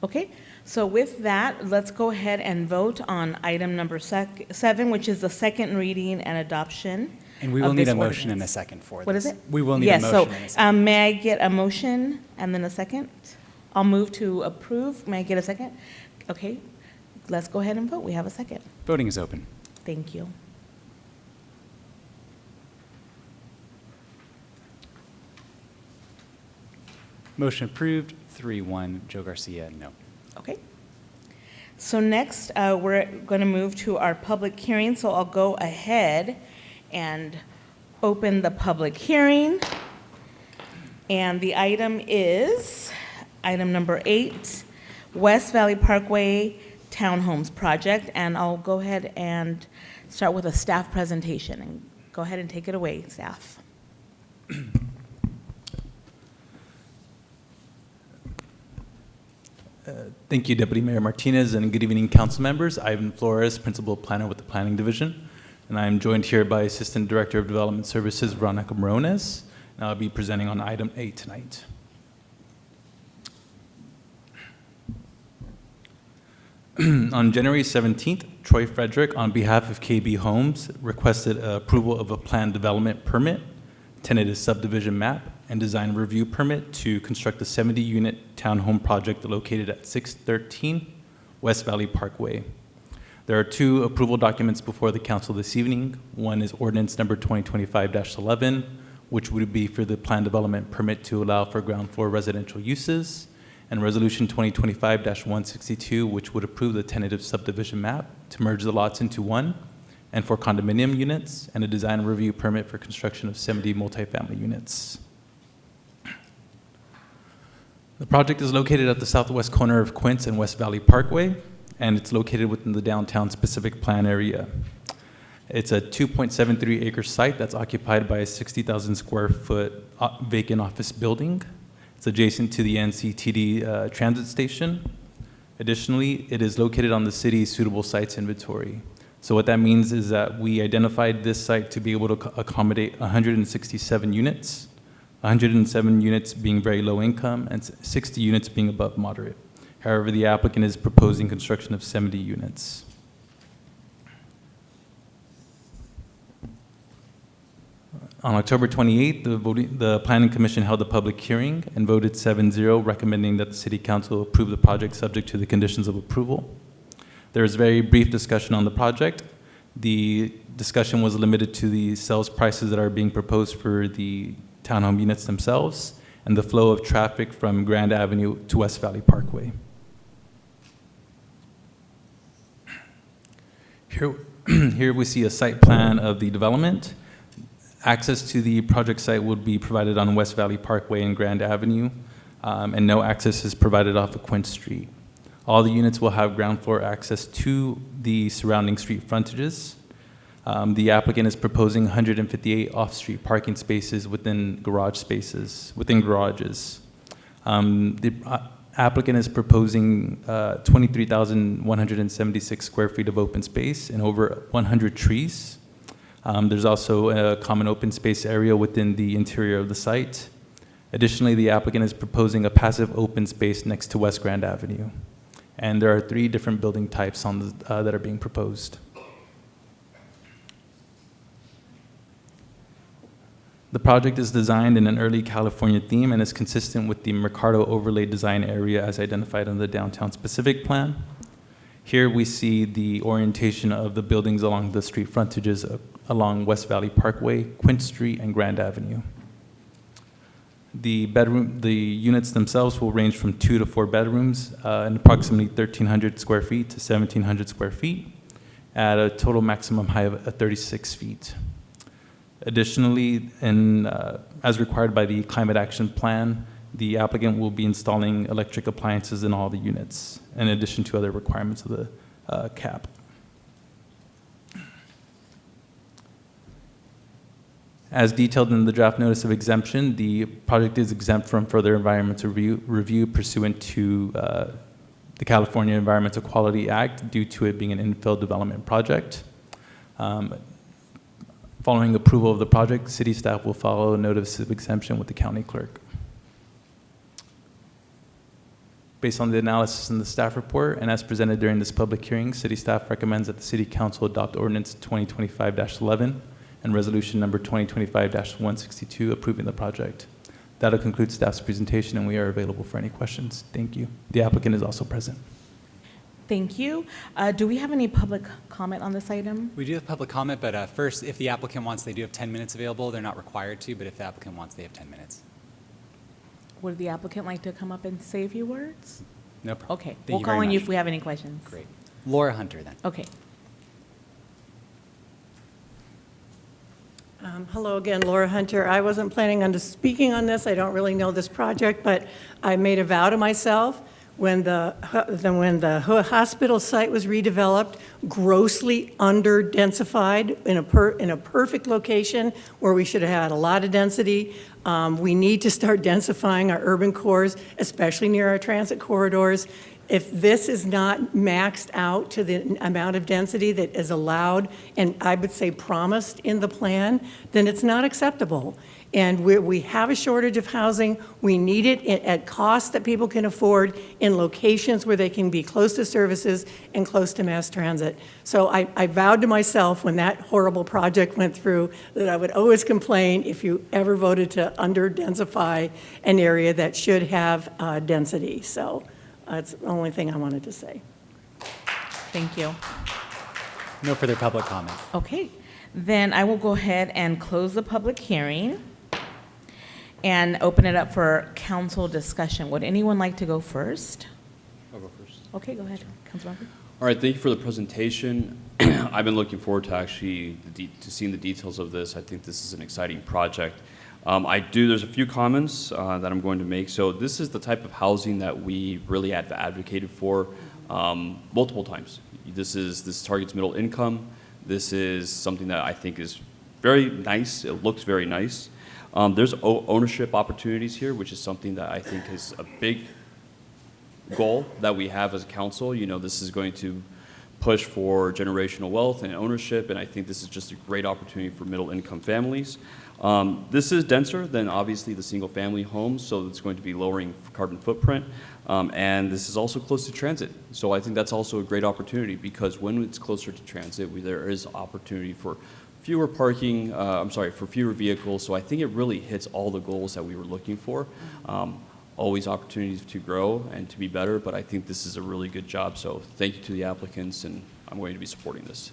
Speaker 1: Okay, so with that, let's go ahead and vote on item number 7, which is the second reading and adoption.
Speaker 2: And we will need
Speaker 1: this
Speaker 2: a motion
Speaker 1: ordinance.
Speaker 2: and a second for this.
Speaker 1: What is it?
Speaker 2: We will need a motion and a
Speaker 1: Yes,
Speaker 2: second.
Speaker 1: so may I get a motion and then a second? I'll move to approve. May I get a second? Okay, let's go ahead and vote. We have a second.
Speaker 2: Voting is open.
Speaker 1: Thank you.
Speaker 2: Motion approved, 3-1. Joe Garcia, no.
Speaker 1: Okay. So next, we're going to move to our public hearing, so I'll go ahead and open the public hearing. And the item is item number 8, West Valley Parkway Townhomes Project. And I'll go ahead and start with a staff presentation. And go ahead and take it away, staff.
Speaker 13: Thank you, Deputy Mayor Martinez, and good evening, council members. Ivan Flores, Principal Planner with the Planning Division, and I'm joined here by Assistant Director of Development Services, Veronica Morones, and I'll be presenting on item 8 tonight. On January 17th, Troy Frederick, on behalf of KB Homes, requested approval of a planned development permit, tentative subdivision map, and design review permit to construct a 70-unit townhome project located at 613 West Valley Parkway. There are 2 approval documents before the council this evening. One is ordinance number 2025-11, which would be for the planned development permit to allow for ground floor residential uses, and resolution 2025-162, which would approve the tentative subdivision map to merge the lots into one, and for condominium units, and a design review permit for construction of 70 multifamily units. The project is located at the southwest corner of Quince and West Valley Parkway, and it's located within the downtown specific plan area. It's a 2.73 acre site that's occupied by a 60,000 square foot vacant office building. It's adjacent to the NCTD transit station. Additionally, it is located on the city's suitable sites inventory. So what that means is that we identified this site to be able to accommodate 167 units, 107 units being very low income, and 60 units being above moderate. However, the applicant is proposing construction of 70 units. On October 28th, the Planning Commission held a public hearing and voted 7-0, recommending that the City Council approve the project subject to the conditions of approval. There was very brief discussion on the project. The discussion was limited to the sales prices that are being proposed for the townhome units themselves and the flow of traffic from Grand Avenue to West Valley Parkway. Here we see a site plan of the development. Access to the project site would be provided on West Valley Parkway and Grand Avenue, and no access is provided off of Quince Street. All the units will have ground floor access to the surrounding street frontages. The applicant is proposing 158 off-street parking spaces within garages. The applicant is proposing 23,176 square feet of open space and over 100 trees. There's also a common open space area within the interior of the site. Additionally, the applicant is proposing a passive open space next to West Grand Avenue. And there are 3 different building types that are being proposed. The project is designed in an early California theme and is consistent with the Mercado overlay design area as identified in the downtown specific plan. Here we see the orientation of the buildings along the street frontages along West Valley Parkway, Quince Street, and Grand Avenue. The units themselves will range from 2 to 4 bedrooms and approximately 1,300 square feet to 1,700 square feet at a total maximum height of 36 feet. Additionally, as required by the Climate Action Plan, the applicant will be installing electric appliances in all the units, in addition to other requirements of the CAP. As detailed in the draft notice of exemption, the project is exempt from further environmental review pursuant to the California Environmental Quality Act due to it being an infill development project. Following approval of the project, city staff will follow a notice of exemption with the county clerk. Based on the analysis in the staff report and as presented during this public hearing, city staff recommends that the City Council adopt ordinance 2025-11 and resolution number 2025-162 approving the project. That'll conclude staff's presentation, and we are available for any questions. Thank you. The applicant is also present.
Speaker 1: Thank you. Do we have any public comment on this item?
Speaker 2: We do have public comment, but first, if the applicant wants, they do have 10 minutes available. They're not required to, but if the applicant wants, they have 10 minutes.
Speaker 1: Would the applicant like to come up and say a few words?
Speaker 2: No problem.
Speaker 1: Okay,
Speaker 2: Thank
Speaker 1: we'll
Speaker 2: you
Speaker 1: call
Speaker 2: very
Speaker 1: on you
Speaker 2: much.
Speaker 1: if we have any questions.
Speaker 2: Great. Laura Hunter, then.
Speaker 1: Okay.
Speaker 9: Hello again, Laura Hunter. I wasn't planning on speaking on this. I don't really know this project, but I made a vow to myself when the hospital site was redeveloped, grossly under-densified in a perfect location where we should have had a lot of density. We need to start densifying our urban cores, especially near our transit corridors. If this is not maxed out to the amount of density that is allowed, and I would say promised in the plan, then it's not acceptable. And we have a shortage of housing. We need it at costs that people can afford in locations where they can be close to services and close to mass transit. So I vowed to myself when that horrible project went through that I would always complain if you ever voted to under-densify an area that should have density. So that's the only thing I wanted to say.
Speaker 1: Thank you.
Speaker 2: No further public comment.
Speaker 1: Okay, then I will go ahead and close the public hearing and open it up for council discussion. Would anyone like to go first?
Speaker 4: I'll go first.
Speaker 1: Okay, go ahead, Councilmember.
Speaker 4: All right, thank you for the presentation. I've been looking forward to actually to seeing the details of this. I think this is an exciting project. There's a few comments that I'm going to make. So this is the type of housing that we really have advocated for multiple times. This targets middle income. This is something that I think is very nice. It looks very nice. There's ownership opportunities here, which is something that I think is a big goal that we have as a council. You know, this is going to push for generational wealth and ownership, and I think this is just a great opportunity for middle income families. This is denser than obviously the single family homes, so it's going to be lowering carbon footprint. And this is also close to transit. So I think that's also a great opportunity because when it's closer to transit, there is opportunity for fewer for fewer vehicles. So I think it really hits all the goals that we were looking for. Always opportunities to grow and to be better, but I think this is a really good job. So thank you to the applicants, and I'm going to be supporting this.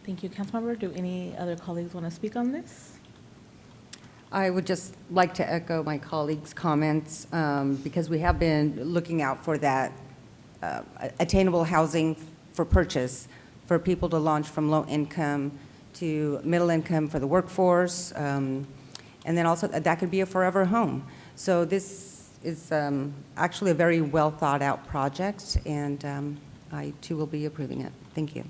Speaker 1: Thank you, Councilmember. Do any other colleagues want to speak on this?
Speaker 6: I would just like to echo my colleagues' comments because we have been looking out for that attainable housing for purchase for people to launch from low income to middle income for the workforce. And then also that could be a forever home. So this is actually a very well thought out project, and I too will be approving it. Thank you.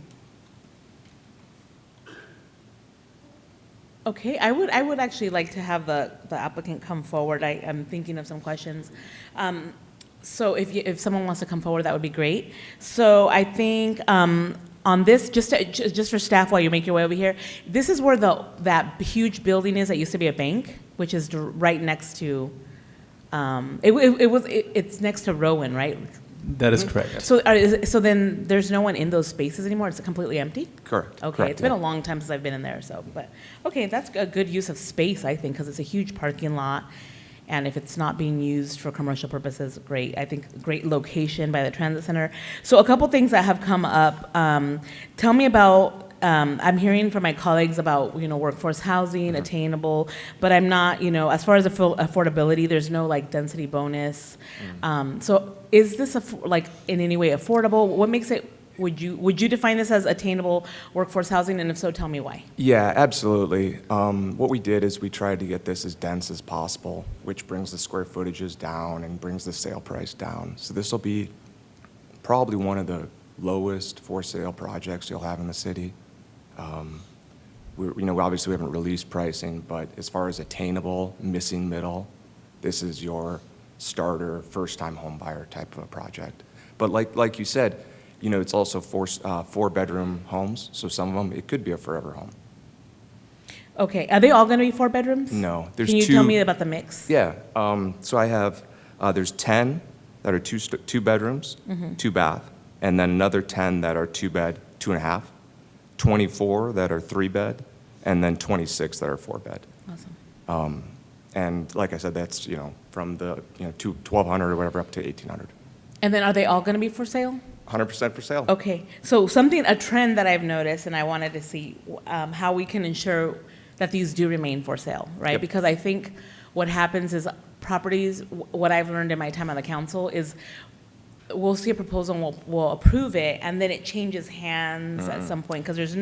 Speaker 1: Okay, I would actually like to have the applicant come forward. I'm thinking of some questions. So if someone wants to come forward, that would be great. So I think on this, just for staff while you make your way over here, this is where that huge building is that used to be a bank, which is right next to, it's next to Rowan, right?
Speaker 13: That is correct.
Speaker 1: So then there's no one in those spaces anymore? It's completely empty?
Speaker 3: Correct.
Speaker 1: Okay,
Speaker 3: Correct,
Speaker 1: it's been
Speaker 3: yeah.
Speaker 1: a long time since I've been in there, but, okay, that's a good use of space, I think, because it's a huge parking lot, and if it's not being used for commercial purposes, great. I think great location by the transit center. So a couple things that have come up. Tell me about, I'm hearing from my colleagues about, workforce housing, attainable, but I'm not, as far as affordability, there's no like density bonus. So is this in any way affordable? What makes it, would you define this as attainable workforce housing, and if so, tell me why?
Speaker 3: Yeah, absolutely. What we did is we tried to get this as dense as possible, which brings the square footages down and brings the sale price down. So this will be probably one of the lowest for sale projects you'll have in the city. Obviously we haven't released pricing, but as far as attainable, missing middle, this is your starter, first-time home buyer type of a project. But like you said, it's also four-bedroom homes, so some of them, it could be a forever home.
Speaker 1: Okay, are they all going to be 4 bedrooms?
Speaker 3: No, there's
Speaker 1: Can you
Speaker 3: two.
Speaker 1: tell me about the mix?
Speaker 3: Yeah, so I have, there's 10 that are two bedrooms, 2 bath, and then another 10 that are 2 bed, 2.5, 24 that are 3 bed, and then 26 that are 4 bed.
Speaker 1: Awesome.
Speaker 3: And like I said, that's, from the, 1,200 or whatever up to 1,800.
Speaker 1: And then are they all going to be for sale?
Speaker 3: 100% for sale.
Speaker 1: Okay, so a trend that I've noticed, and I wanted to see how we can ensure that these do remain for sale, right?
Speaker 3: Yep.
Speaker 1: Because I think what happens is properties, what I've learned in my time on the council is we'll see a proposal and we'll approve it, and then it changes hands at some point, because there's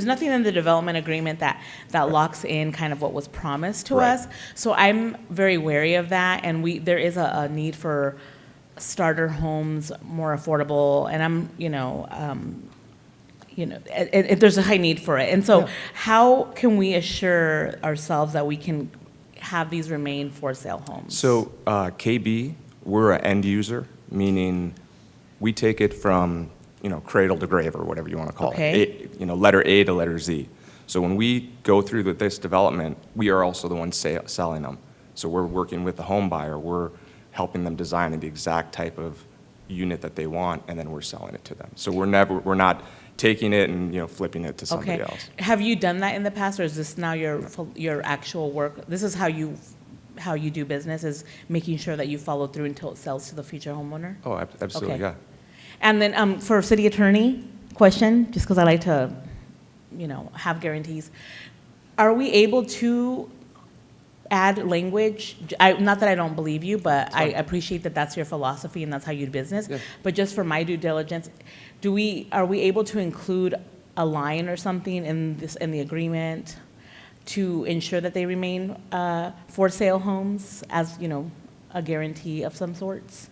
Speaker 1: nothing in the development agreement that locks in kind of what was promised to
Speaker 14: Right.
Speaker 1: us. So I'm very wary of that, and there is a need for starter homes, more affordable, and there's a high need for it. And so how can we assure ourselves that we can have these remain for sale homes?
Speaker 14: So KB, we're an end user, meaning we take it from, cradle to grave, or whatever you want to call
Speaker 1: Okay.
Speaker 14: it. Letter A to letter Z. So when we go through this development, we are also the ones selling them. So we're working with the home buyer. We're helping them design the exact type of unit that they want, and then we're selling it to them. So we're not taking it and, flipping it to somebody
Speaker 1: Okay.
Speaker 14: else.
Speaker 1: Have you done that in the past, or is this now your actual work? This is how you do business, is making sure that you follow through until it sells to the future homeowner?
Speaker 14: Oh, absolutely,
Speaker 1: Okay.
Speaker 14: yeah.
Speaker 1: And then for city attorney, question, just because I like to, have guarantees. Are we able to add language? Not that I don't believe you, but I appreciate that that's your philosophy and that's how you do business.
Speaker 14: Yeah.
Speaker 1: But just for my due diligence, are we able to include a line or something in the agreement to ensure that they remain for sale homes as, a guarantee of some sorts?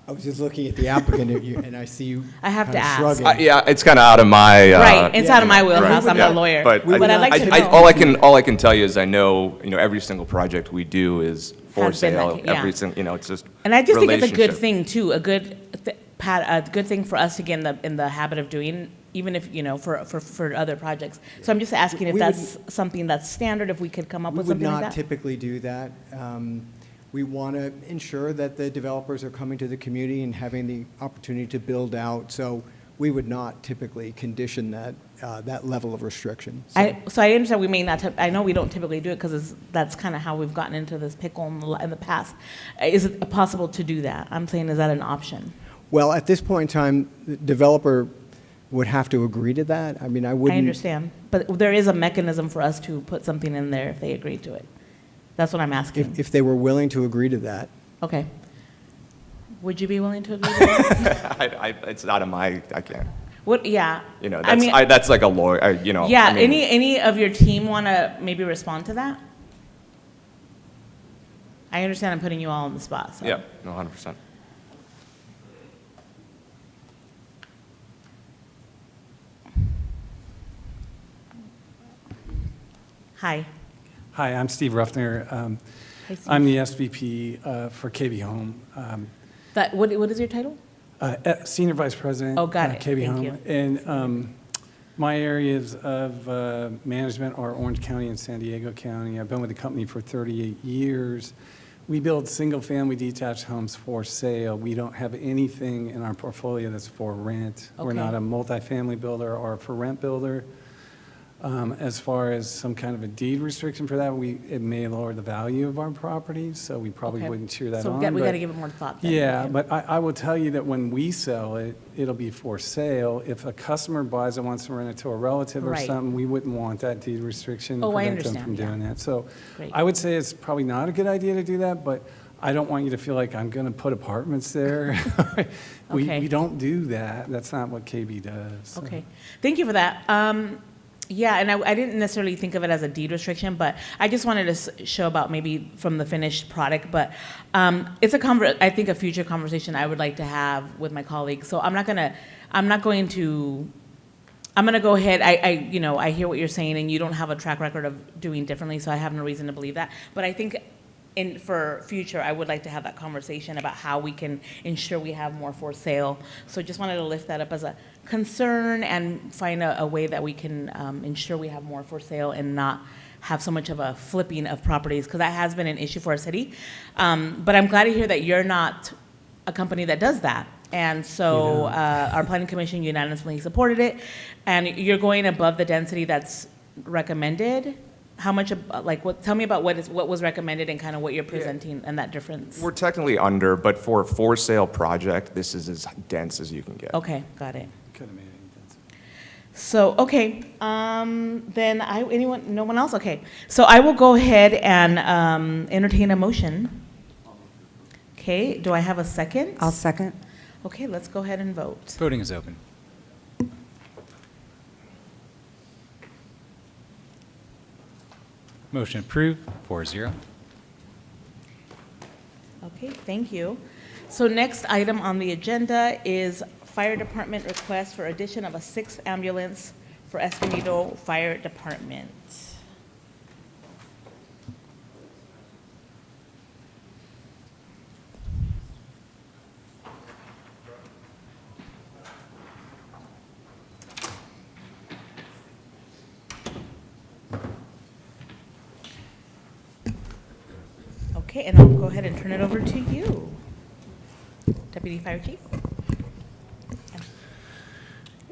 Speaker 5: I was just looking at the applicant, and I see you
Speaker 1: I have
Speaker 5: kinda
Speaker 1: to ask.
Speaker 5: shrugging.
Speaker 14: Yeah, it's kind of out of my.
Speaker 1: Right, it's out of my wheelhouse,
Speaker 14: right,
Speaker 1: I'm
Speaker 14: yeah.
Speaker 1: not a lawyer.
Speaker 14: But
Speaker 1: But I'd like to know.
Speaker 14: all I can tell you is I know, every single project we do is for
Speaker 1: Has been
Speaker 14: sale.
Speaker 1: that ca- yeah.
Speaker 14: Every single, it's just
Speaker 1: And I just think it's a good
Speaker 14: relationship.
Speaker 1: thing too, a good thing for us to get in the habit of doing, even if, for other projects. So I'm just asking if
Speaker 5: We
Speaker 1: that's something that's standard, if we could come up
Speaker 5: We
Speaker 1: with
Speaker 5: would
Speaker 1: something like
Speaker 5: not
Speaker 1: that?
Speaker 5: typically do that. We want to ensure that the developers are coming to the community and having the opportunity to build out, so we would not typically condition that level of restriction.
Speaker 1: So I understand we may not, I know we don't typically do it because that's kind of how we've gotten into this pickle in the past. Is it possible to do that? I'm saying, is that an option?
Speaker 5: Well, at this point in time, the developer would have to agree to that. I mean, I wouldn't.
Speaker 1: I understand, but there is a mechanism for us to put something in there if they agree to it. That's what I'm asking.
Speaker 5: If they were willing to agree to that.
Speaker 1: Okay. Would you be willing to agree to that?
Speaker 14: It's out of my, I can't.
Speaker 1: What, yeah.
Speaker 14: That's like a lawyer,
Speaker 1: Yeah, any of your team want to maybe respond to that? I understand I'm putting you all on the spot, so.
Speaker 14: Yeah, no, 100%.
Speaker 1: Hi.
Speaker 15: Hi, I'm Steve Ruffner.
Speaker 1: Hi, Steve.
Speaker 15: I'm the SVP for KB Home.
Speaker 1: What is your title?
Speaker 15: Senior Vice President.
Speaker 1: Oh, got it.
Speaker 15: KB
Speaker 1: Thank
Speaker 15: Home.
Speaker 1: you.
Speaker 15: And my areas of management are Orange County and San Diego County. I've been with the company for 38 years. We build single-family detached homes for sale. We don't have anything in our portfolio that's for rent. We're
Speaker 1: Okay.
Speaker 15: not a multifamily builder or for rent builder. As far as some kind of a deed restriction for that, it may lower the value of our properties, so we probably
Speaker 1: Okay.
Speaker 15: wouldn't cheer that
Speaker 1: So
Speaker 15: on.
Speaker 1: we got
Speaker 15: but-
Speaker 1: to give it more thought then.
Speaker 15: Yeah,
Speaker 1: Okay.
Speaker 15: but I will tell you that when we sell it, it'll be for sale. If a customer buys it, wants to rent it to a relative or
Speaker 1: Right.
Speaker 15: something, we wouldn't want that deed restriction to
Speaker 1: Oh, I
Speaker 15: prevent them
Speaker 1: understand,
Speaker 15: from
Speaker 1: yeah.
Speaker 15: doing that. So
Speaker 1: Great.
Speaker 15: I would say it's probably not a good idea to do that, but I don't want you to feel like I'm going to put apartments there.
Speaker 1: Okay.
Speaker 15: We don't do that. That's not what KB does. so.
Speaker 1: Okay, thank you for that. Yeah, and I didn't necessarily think of it as a deed restriction, but I just wanted to show about maybe from the finished product. But it's I think a future conversation I would like to have with my colleagues. So I'm going to go ahead. I hear what you're saying, and you don't have a track record of doing differently, so I have no reason to believe that. But I think for future, I would like to have that conversation about how we can ensure we have more for sale. So just wanted to lift that up as a concern and find a way that we can ensure we have more for sale and not have so much of a flipping of properties, because that has been an issue for our city. But I'm glad to hear that you're not a company that does that. And so our planning commission unanimously supported it, and you're going above the density that's recommended. How much, tell me about what was recommended and kind of what you're presenting and that difference.
Speaker 14: We're technically under, but for a for-sale project, this is as dense as you can get.
Speaker 1: Okay, got it.
Speaker 15: Could have made it denser.
Speaker 1: So, okay, then no one else? Okay. So I will go ahead and entertain a motion Okay, do I have a second?
Speaker 6: I'll second.
Speaker 1: Okay, let's go ahead and vote.
Speaker 2: Voting is open. Motion approved, 4-0.
Speaker 1: Okay, thank you. So next item on the agenda is Fire Department request for addition of a 6th ambulance for Escondido Fire Department. Okay, and I'll go ahead and turn it over to you, Deputy Fire Chief.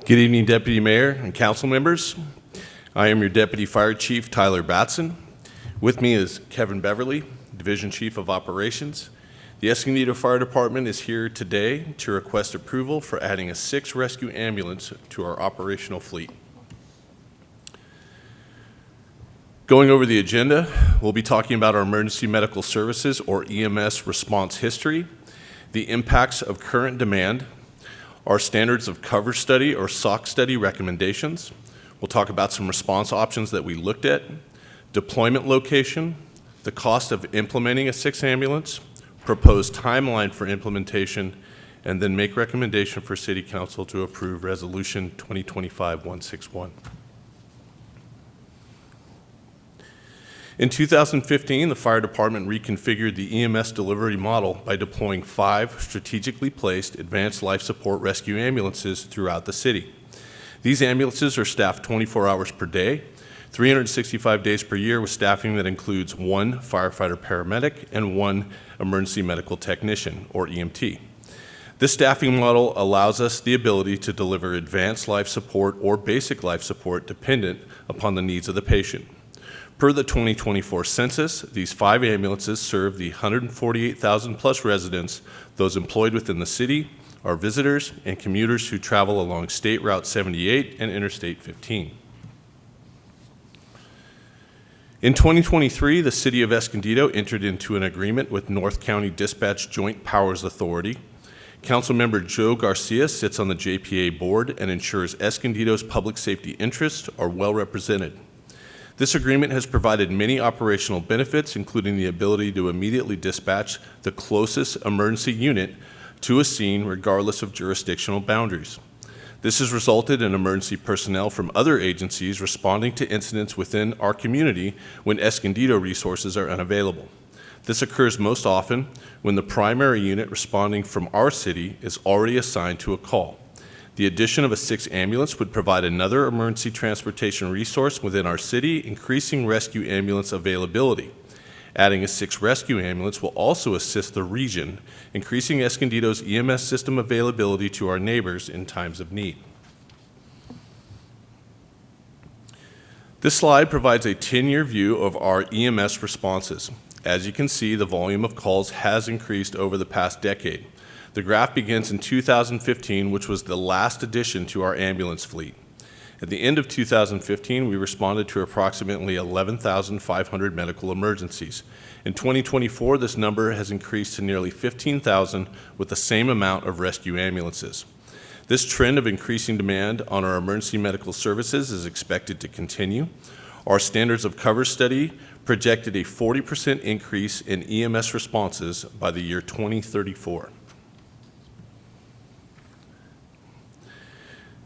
Speaker 16: Good evening, Deputy Mayor and council members. I am your Deputy Fire Chief, Tyler Batson. With me is Kevin Beverly, Division Chief of Operations. The Escondido Fire Department is here today to request approval for adding a 6th rescue ambulance to our operational fleet. Going over the agenda, we'll be talking about our emergency medical services or EMS response history, the impacts of current demand, our standards of cover study or SOC study recommendations. We'll talk about some response options that we looked at, deployment location, the cost of implementing a 6th ambulance, proposed timeline for implementation, and then make recommendation for City Council to approve Resolution 2025-161. In 2015, the Fire Department reconfigured the EMS delivery model by deploying 5 strategically placed advanced life support rescue ambulances throughout the city. These ambulances are staffed 24 hours per day, 365 days per year with staffing that includes 1 firefighter paramedic and 1 emergency medical technician, or EMT. This staffing model allows us the ability to deliver advanced life support or basic life support dependent upon the needs of the patient. Per the 2024 census, these 5 ambulances serve the 148,000 plus residents, those employed within the city, our visitors, and commuters who travel along State Route 78 and Interstate 15. In 2023, the City of Escondido entered into an agreement with North County Dispatch Joint Powers Authority. Councilmember Joe Garcia sits on the JPA board and ensures Escondido's public safety interests are well represented. This agreement has provided many operational benefits, including the ability to immediately dispatch the closest emergency unit to a scene regardless of jurisdictional boundaries. This has resulted in emergency personnel from other agencies responding to incidents within our community when Escondido resources are unavailable. This occurs most often when the primary unit responding from our city is already assigned to a call. The addition of a 6th ambulance would provide another emergency transportation resource within our city, increasing rescue ambulance availability. Adding a 6th rescue ambulance will also assist the region, increasing Escondido's EMS system availability to our neighbors in times of need. This slide provides a 10-year view of our EMS responses. As you can see, the volume of calls has increased over the past decade. The graph begins in 2015, which was the last addition to our ambulance fleet. At the end of 2015, we responded to approximately 11,500 medical emergencies. In 2024, this number has increased to nearly 15,000 with the same amount of rescue ambulances. This trend of increasing demand on our emergency medical services is expected to continue. Our standards of cover study projected a 40% increase in EMS responses by the year 2034.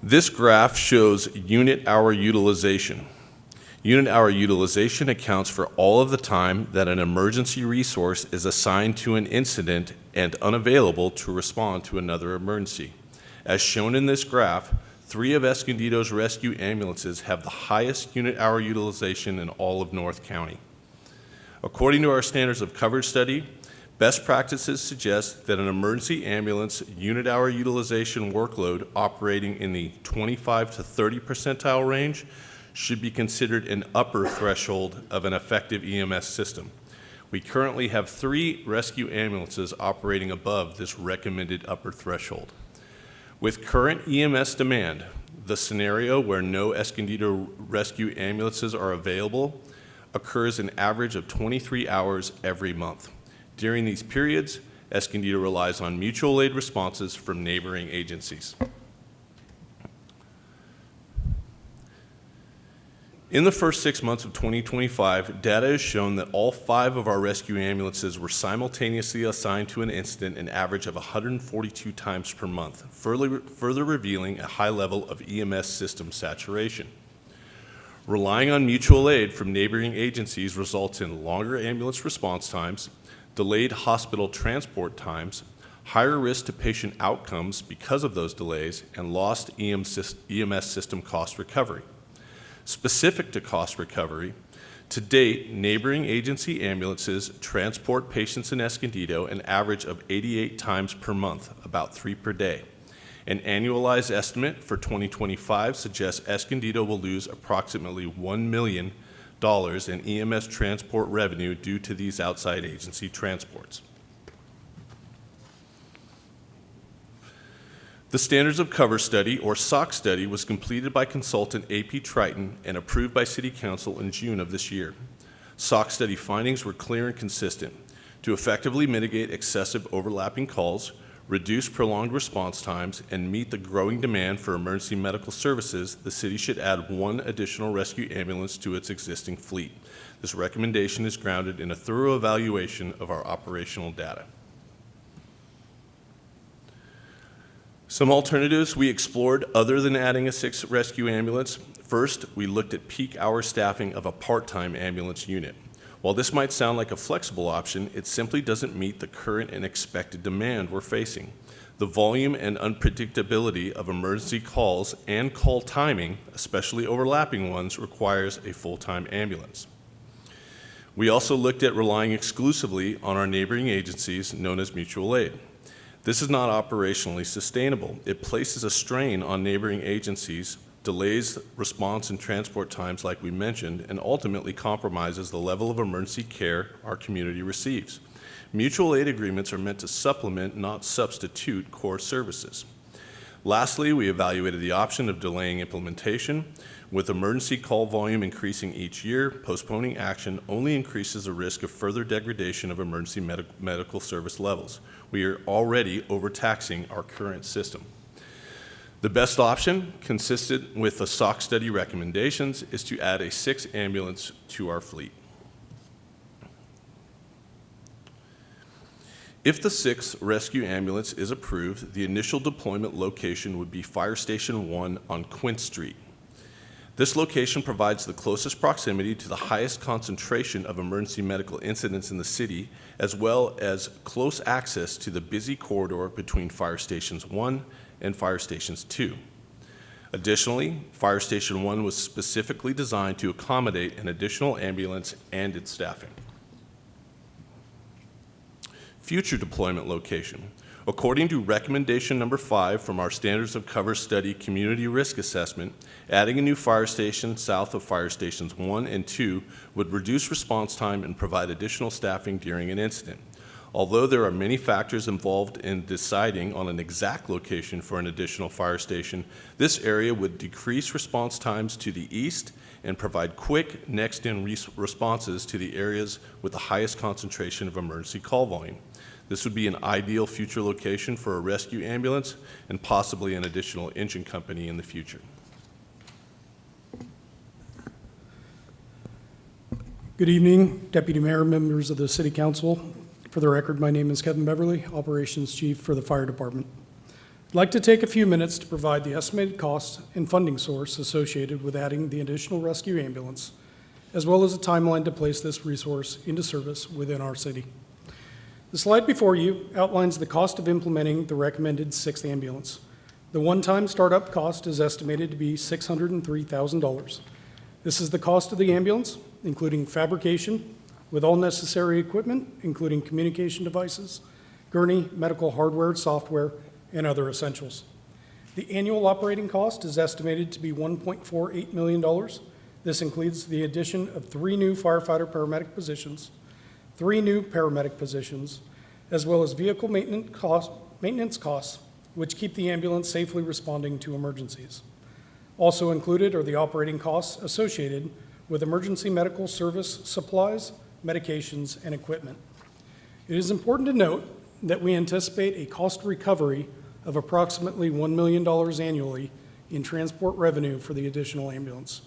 Speaker 16: This graph shows unit hour utilization. Unit hour utilization accounts for all of the time that an emergency resource is assigned to an incident and unavailable to respond to another emergency. As shown in this graph, 3 of Escondido's rescue ambulances have the highest unit hour utilization in all of North County. According to our standards of coverage study, best practices suggest that an emergency ambulance unit hour utilization workload operating in the 25 to 30 percentile range should be considered an upper threshold of an effective EMS system. We currently have 3 rescue ambulances operating above this recommended upper threshold. With current EMS demand, the scenario where no Escondido rescue ambulances are available occurs an average of 23 hours every month. During these periods, Escondido relies on mutual aid responses from neighboring agencies. In the first 6 months of 2025, data has shown that all 5 of our rescue ambulances were simultaneously assigned to an incident an average of 142 times per month, further revealing a high level of EMS system saturation. Relying on mutual aid from neighboring agencies results in longer ambulance response times, delayed hospital transport times, higher risk to patient outcomes because of those delays, and lost EMS system cost recovery. Specific to cost recovery, to date, neighboring agency ambulances transport patients in Escondido an average of 88 times per month, about 3 per day. An annualized estimate for 2025 suggests Escondido will lose approximately $1 million in EMS transport revenue due to these outside agency transports. The Standards of Cover Study, or SOC study, was completed by consultant AP Triton and approved by City Council in June of this year. SOC study findings were clear and consistent. To effectively mitigate excessive overlapping calls, reduce prolonged response times, and meet the growing demand for emergency medical services, the city should add 1 additional rescue ambulance to its existing fleet. This recommendation is grounded in a thorough evaluation of our operational data. Some alternatives we explored other than adding a 6th rescue ambulance. First, we looked at peak hour staffing of a part-time ambulance unit. While this might sound like a flexible option, it simply doesn't meet the current and expected demand we're facing. The volume and unpredictability of emergency calls and call timing, especially overlapping ones, requires a full-time ambulance. We also looked at relying exclusively on our neighboring agencies known as mutual aid. This is not operationally sustainable. It places a strain on neighboring agencies, delays response and transport times like we mentioned, and ultimately compromises the level of emergency care our community receives. Mutual aid agreements are meant to supplement, not substitute, core services. Lastly, we evaluated the option of delaying implementation. With emergency call volume increasing each year, postponing action only increases the risk of further degradation of emergency medical service levels. We are already overtaxing our current system. The best option, consistent with the SOC study recommendations, is to add a 6th ambulance to our fleet. If the 6th rescue ambulance is approved, the initial deployment location would be Fire Station 1 on Quint Street. This location provides the closest proximity to the highest concentration of emergency medical incidents in the city, as well as close access to the busy corridor between Fire Stations 1 and Fire Stations 2. Additionally, Fire Station 1 was specifically designed to accommodate an additional ambulance and its staffing. Future deployment location. According to recommendation number 5 from our Standards of Cover Study Community Risk Assessment, adding a new fire station south of Fire Stations 1 and 2 would reduce response time and provide additional staffing during an incident. Although there are many factors involved in deciding on an exact location for an additional fire station, this area would decrease response times to the east and provide quick next-in responses to the areas with the highest concentration of emergency call volume. This would be an ideal future location for a rescue ambulance and possibly an additional engine company in the future.
Speaker 17: Good evening, Deputy Mayor, members of the City Council. For the record, my name is Kevin Beverly, Operations Chief for the Fire Department. I'd like to take a few minutes to provide the estimated cost and funding source associated with adding the additional rescue ambulance, as well as a timeline to place this resource into service within our city. The slide before you outlines the cost of implementing the recommended 6th ambulance. The one-time startup cost is estimated to be $603,000. This is the cost of the ambulance, including fabrication, with all necessary equipment, including communication devices, gurney, medical hardware, software, and other essentials. The annual operating cost is estimated to be $1.48 million. This includes the addition of 3 new firefighter-paramedic positions, 3 new paramedic positions, as well as vehicle maintenance costs, which keep the ambulance safely responding to emergencies. Also included are the operating costs associated with emergency medical service supplies, medications, and equipment. It is important to note that we anticipate a cost recovery of approximately $1 million annually in transport revenue for the additional ambulance.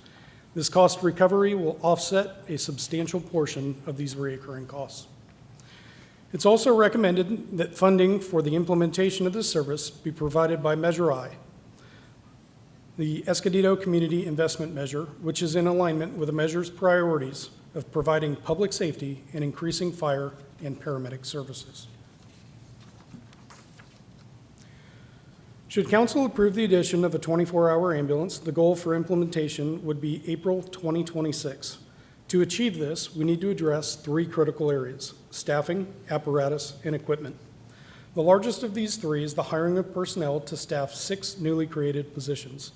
Speaker 17: This cost recovery will offset a substantial portion of these recurring costs. It's also recommended that funding for the implementation of this service be provided by Measure I, the Escondido Community Investment Measure, which is in alignment with the measure's priorities of providing public safety and increasing fire and paramedic services. Should council approve the addition of a 24-hour ambulance, the goal for implementation would be April 2026. To achieve this, we need to address 3 critical areas: staffing, apparatus, and equipment. The largest of these 3 is the hiring of personnel to staff 6 newly created positions.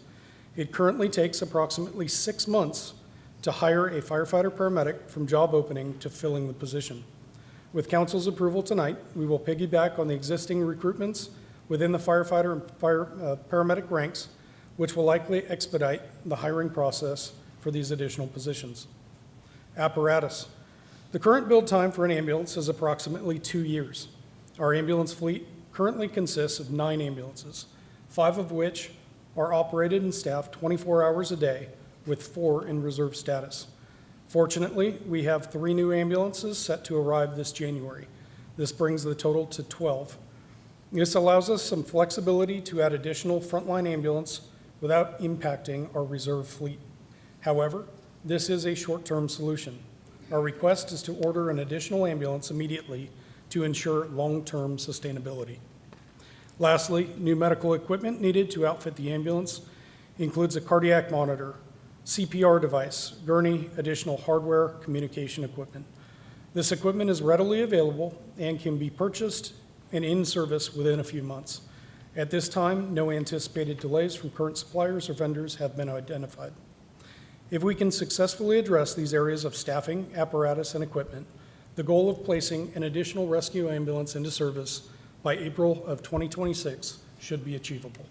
Speaker 17: It currently takes approximately 6 months to hire a firefighter/paramedic from job opening to filling the position. With council's approval tonight, we will piggyback on the existing recruitments within the firefighter and paramedic ranks, which will likely expedite the hiring process for these additional positions. Apparatus. The current build time for an ambulance is approximately 2 years. Our ambulance fleet currently consists of 9 ambulances, 5 of which are operated and staffed 24 hours a day, with 4 in reserve status. Fortunately, we have 3 new ambulances set to arrive this January. This brings the total to 12. This allows us some flexibility to add additional frontline ambulance without impacting our reserve fleet. However, this is a short-term solution. Our request is to order an additional ambulance immediately to ensure long-term sustainability. Lastly, new medical equipment needed to outfit the ambulance includes a cardiac monitor, CPR device, gurney, additional hardware, communication equipment. This equipment is readily available and can be purchased and in service within a few months. At this time, no anticipated delays from current suppliers or vendors have been identified. If we can successfully address these areas of staffing, apparatus, and equipment, the goal of placing an additional rescue ambulance into service by April of 2026 should be achievable.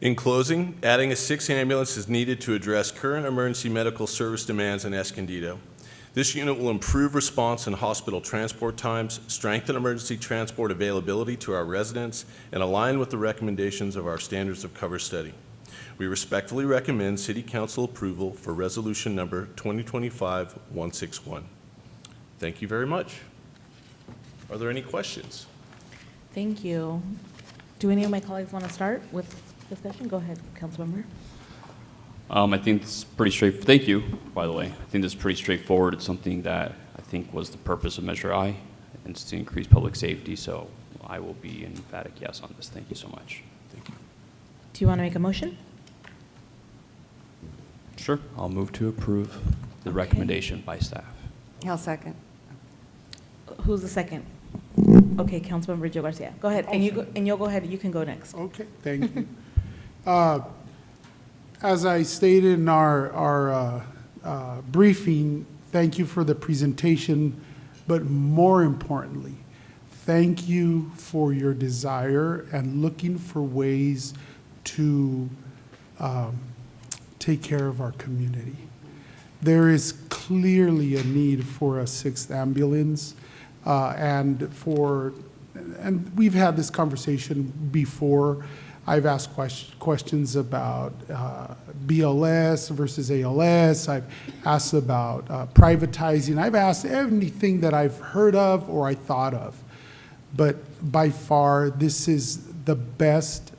Speaker 16: In closing, adding a 6th ambulance is needed to address current emergency medical service demands in Escondido. This unit will improve response and hospital transport times, strengthen emergency transport availability to our residents, and align with the recommendations of our standards of cover study. We respectfully recommend City Council approval for resolution number 2025-161. Thank you very much. Are there any questions?
Speaker 1: Thank you. Do any of my colleagues want to start with discussion? Go ahead, Councilmember.
Speaker 4: I think it's pretty straightforward. Thank you, by the way. I think this is pretty straightforward. It's something that I think was the purpose of Measure I, and it's to increase public safety. So I will be an emphatic yes on this. Thank you so much.
Speaker 16: Thank you.
Speaker 1: Do you want to make a motion?
Speaker 4: Sure. I'll move to approve the recommendation by staff.
Speaker 6: I'll second.
Speaker 1: Who's the second? Okay, Councilmember Joe Garcia. Go ahead, and you'll go ahead. You can go next.
Speaker 12: Okay, thank you. As I stated in our briefing, thank you for the presentation, but more importantly, thank you for your desire and looking for ways to take care of our community. There is clearly a need for a 6th ambulance, and we've had this conversation before. I've asked questions about BLS versus ALS. I've asked about privatizing. I've asked anything that I've heard of or I thought of. But by far, this is the best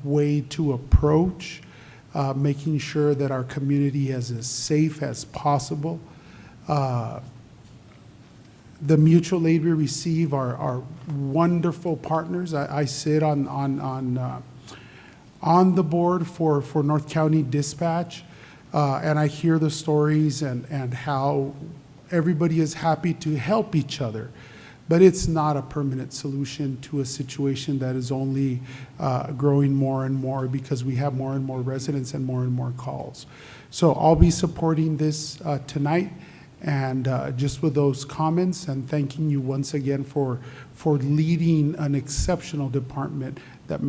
Speaker 12: way to approach making sure that our community is as safe as possible. The mutual aid we receive are wonderful partners. I sit on the board for North County Dispatch, and I hear the stories and how everybody is happy to help each other. But it's not a permanent solution to a situation that is only growing more and more because we have more and more residents and more calls. So I'll be supporting this tonight. And just with those comments and thanking you once again for leading an exceptional department that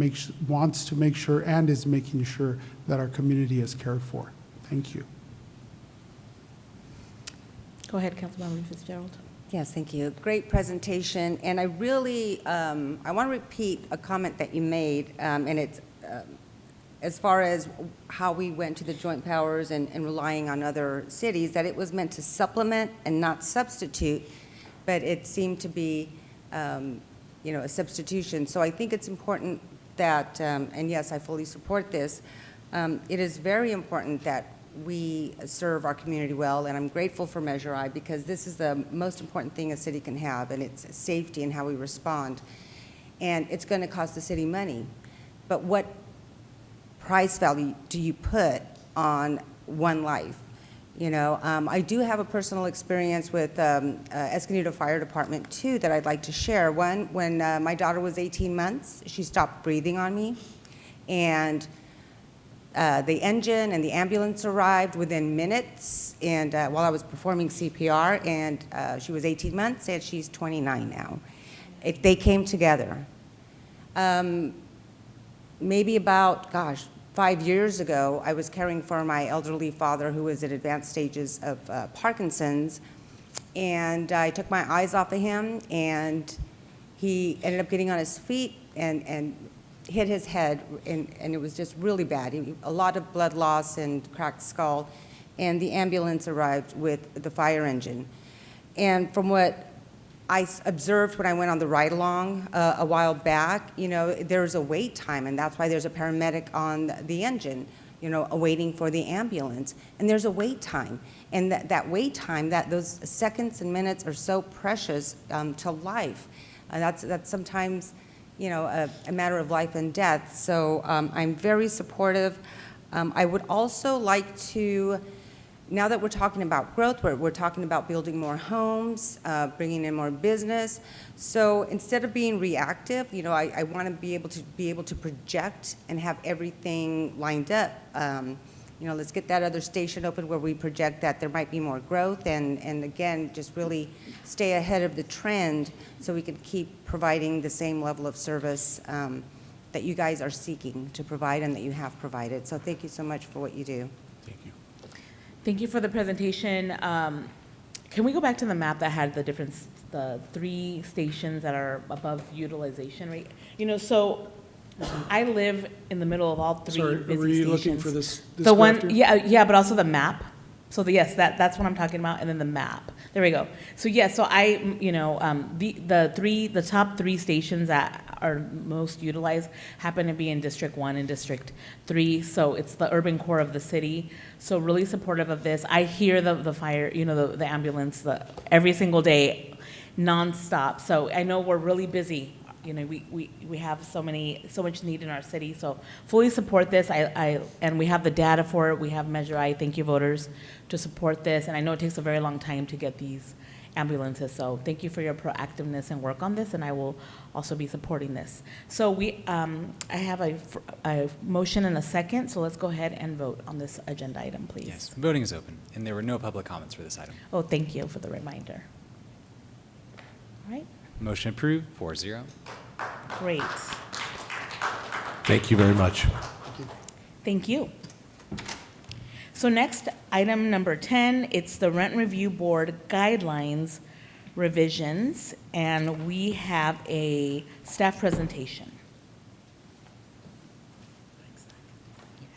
Speaker 12: wants to make sure and is making sure that our community is cared for. Thank you.
Speaker 1: Go ahead, Councilmember Fitzgerald.
Speaker 6: Yes, thank you. Great presentation, and I really, I want to repeat a comment that you made, and it's as far as how we went to the joint powers and relying on other cities, that it was meant to supplement and not substitute, but it seemed to be, a substitution. So I think it's important that, and yes, I fully support this, it is very important that we serve our community well, and I'm grateful for Measure I because this is the most important thing a city can have, and it's safety and how we respond. And it's going to cost the city money. But what price value do you put on one life? I do have a personal experience with Escondido Fire Department, too, that I'd like to share. One, when my daughter was 18 months, she stopped breathing on me, and the engine and the ambulance arrived within minutes, and while I was performing CPR, and she was 18 months, and she's 29 now. They came together. Maybe about, 5 years ago, I was caring for my elderly father who was at advanced stages of Parkinson's, and I took my eyes off of him, and he ended up getting on his feet and hit his head, and it was just really bad. A lot of blood loss and cracked skull, and the ambulance arrived with the fire engine. And from what I observed when I went on the ride-along a while back, there's a wait time, and that's why there's a paramedic on the engine, awaiting for the ambulance. And there's a wait time, and that wait time, those seconds and minutes are so precious to life. That's sometimes a matter of life and death. So I'm very supportive. I would also like to, now that we're talking about growth, we're talking about building more homes, bringing in more business. So instead of being reactive, I want to be able to project and have everything lined up. Let's get that other station open where we project that there might be more growth, and again, just really stay ahead of the trend so we can keep providing the same level of service that you guys are seeking to provide and that you have provided. So thank you so much for what you do.
Speaker 16: Thank you.
Speaker 1: Thank you for the presentation. Can we go back to the map that had the 3 stations that are above utilization rate? So I live in the middle of all 3
Speaker 17: Sorry,
Speaker 1: busy
Speaker 17: were you
Speaker 1: stations.
Speaker 17: looking for this
Speaker 1: The one,
Speaker 17: graph
Speaker 1: yeah, but also the map. So yes, that's what I'm talking about, and then the map. There we go. So yeah, so the top 3 stations that are most utilized happen to be in District 1 and District 3. So it's the urban core of the city. So really supportive of this. I hear the fire, the ambulance every single day, nonstop. So I know we're really busy. We have so much need in our city, so fully support this. And we have the data for it. We have Measure I. Thank you, voters, to support this. And I know it takes a very long time to get these ambulances, so thank you for your proactiveness and work on this, and I will also be supporting this. So I have a motion and a second, so let's go ahead and vote on this agenda item, please.
Speaker 2: Yes, voting is open, and there were no public comments for this item.
Speaker 1: Oh, thank you for the reminder. All right.
Speaker 2: Motion approved, 4-0.
Speaker 1: Great.
Speaker 16: Thank you very much.
Speaker 1: Thank you. So next, item number 10, it's the Rent Review Board Guidelines revisions, and we have a staff presentation.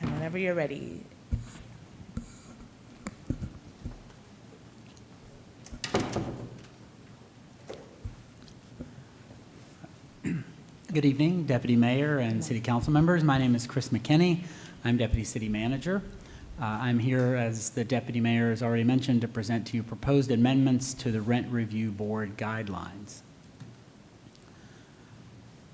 Speaker 1: And whenever you're ready.
Speaker 18: Good evening, Deputy Mayor and City Council members. My name is Chris McKinney. I'm Deputy City Manager. I'm here, as the Deputy Mayor has already mentioned, to present to you proposed amendments to the Rent Review Board Guidelines.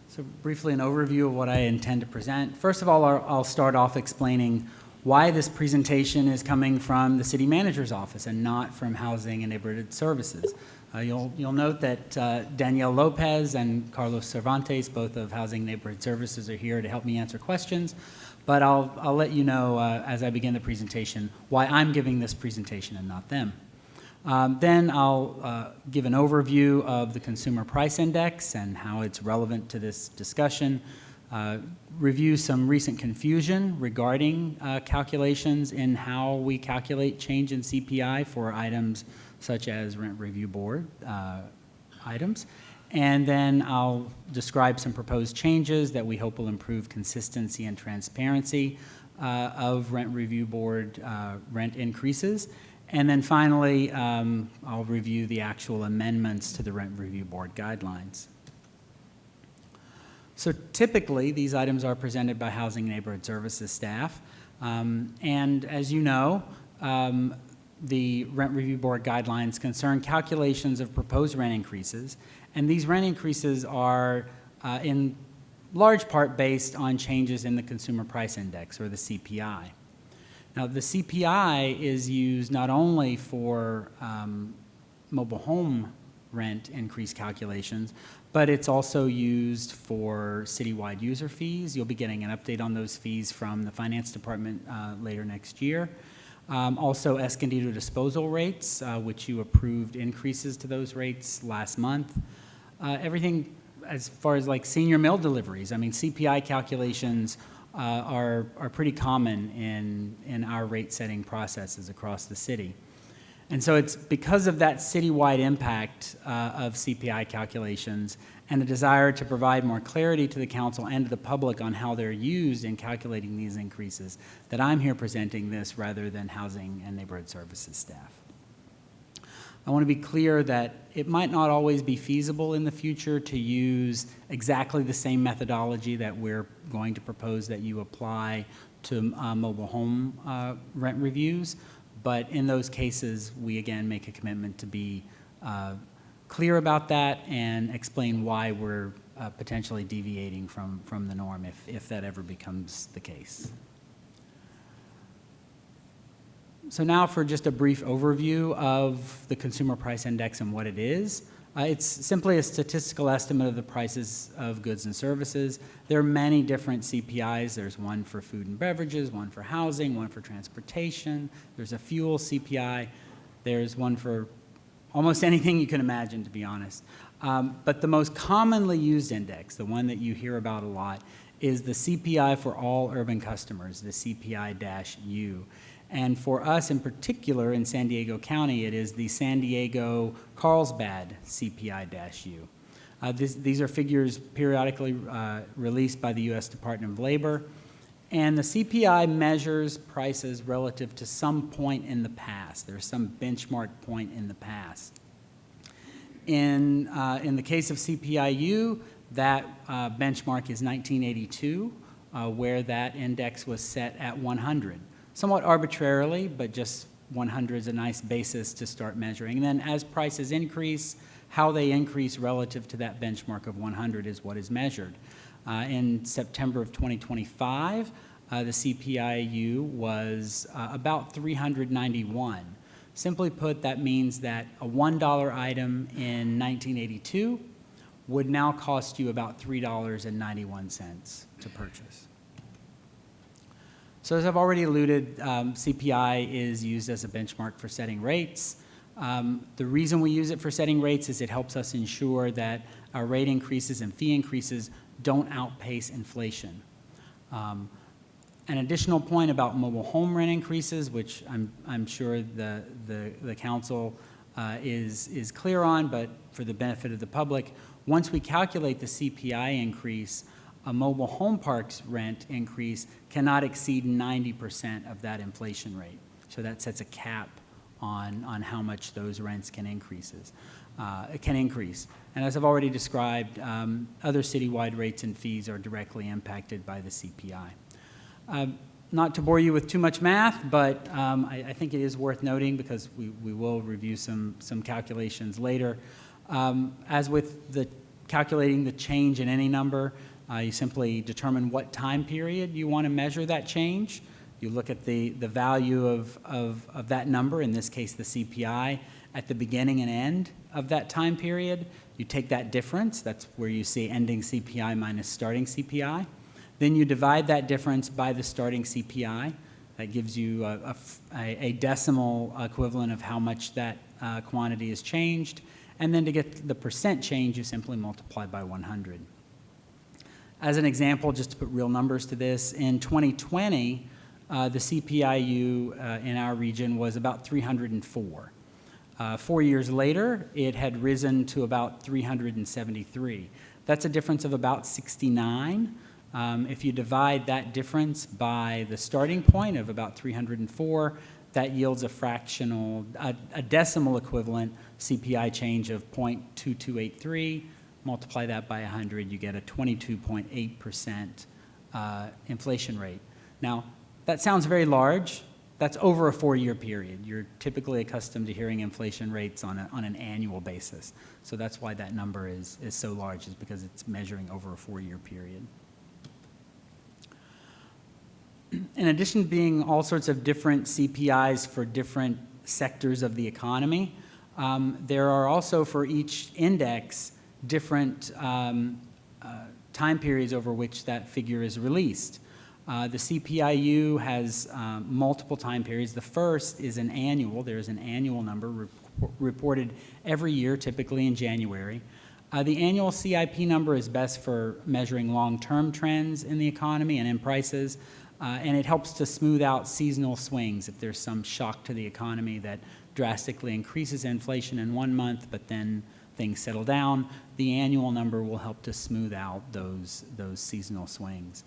Speaker 18: So briefly, an overview of what I intend to present. First of all, I'll start off explaining why this presentation is coming from the City Manager's office and not from Housing and Neighborhood Services. You'll note that Danielle Lopez and Carlos Cervantes, both of Housing and Neighborhood Services, are here to help me answer questions. But I'll let you know as I begin the presentation why I'm giving this presentation and not them. Then I'll give an overview of the Consumer Price Index and how it's relevant to this discussion. Review some recent confusion regarding calculations in how we calculate change in CPI for items such as rent review board items. And then I'll describe some proposed changes that we hope will improve consistency and transparency of rent review board rent increases. And then finally, I'll review the actual amendments to the rent review board guidelines. So typically, these items are presented by Housing and Neighborhood Services staff. And as you know, the rent review board guidelines concern calculations of proposed rent increases. And these rent increases are in large part based on changes in the Consumer Price Index, or the CPI. Now, the CPI is used not only for mobile home rent increase calculations, but it's also used for citywide user fees. You'll be getting an update on those fees from the Finance Department later next year. Also, Escondido disposal rates, which you approved increases to those rates last month. Everything as far as like senior meal deliveries. I mean, CPI calculations are pretty common in our rate setting processes across the city. And so it's because of that citywide impact of CPI calculations and a desire to provide more clarity to the council and to the public on how they're used in calculating these increases that I'm here presenting this rather than Housing and Neighborhood Services staff. I want to be clear that it might not always be feasible in the future to use exactly the same methodology that we're going to propose that you apply to mobile home rent reviews. But in those cases, we again make a commitment to be clear about that and explain why we're potentially deviating from the norm if that ever becomes the case. So now for just a brief overview of the Consumer Price Index and what it is. It's simply a statistical estimate of the prices of goods and services. There are many different CPIs. There's one for food and beverages, one for housing, one for transportation. There's a fuel CPI. There's one for almost anything you can imagine, to be honest. But the most commonly used index, the one that you hear about a lot, is the CPI for all urban customers, the CPI-U. And for us in particular in San Diego County, it is the San Diego Carlsbad CPI-U. These are figures periodically released by the U.S. Department of Labor. And the CPI measures prices relative to some point in the past. There's some benchmark point in the past. In the case of CPI-U, that benchmark is 1982, where that index was set at 100. Somewhat arbitrarily, but just 100 is a nice basis to start measuring. And then as prices increase, how they increase relative to that benchmark of 100 is what is measured. In September of 2025, the CPI-U was about 391. Simply put, that means that a $1 item in 1982 would now cost you about $3.91 to purchase. So as I've already alluded, CPI is used as a benchmark for setting rates. The reason we use it for setting rates is it helps us ensure that our rate increases and fee increases don't outpace inflation. An additional point about mobile home rent increases, which I'm sure the council is clear on, but for the benefit of the public, once we calculate the CPI increase, a mobile home park's rent increase cannot exceed 90% of that inflation rate. So that sets a cap on how much those rents can increase. And as I've already described, other citywide rates and fees are directly impacted by the CPI. Not to bore you with too much math, but I think it is worth noting because we will review some calculations later. As with the calculating the change in any number, you simply determine what time period you want to measure that change. You look at the value of that number, in this case the CPI, at the beginning and end of that time period. You take that difference, that's where you see ending CPI minus starting CPI. Then you divide that difference by the starting CPI. That gives you a decimal equivalent of how much that quantity has changed. And then to get the percent change, you simply multiply by 100. As an example, just to put real numbers to this, in 2020, the CPI-U in our region was about 304. 4 years later, it had risen to about 373. That's a difference of about 69. If you divide that difference by the starting point of about 304, that yields a decimal equivalent CPI change of 0.2283. Multiply that by 100, you get a 22.8% inflation rate. Now, that sounds very large. That's over a 4-year period. You're typically accustomed to hearing inflation rates on an annual basis. So that's why that number is so large, is because it's measuring over a 4-year period. In addition to being all sorts of different CPIs for different sectors of the economy, there are also for each index different time periods over which that figure is released. The CPIU has multiple time periods. The first is an annual. There's an annual number reported every year, typically in January. The annual CIP number is best for measuring long-term trends in the economy and in prices, and it helps to smooth out seasonal swings if there's some shock to the economy that drastically increases inflation in one month, but then things settle down. The annual number will help to smooth out those seasonal swings.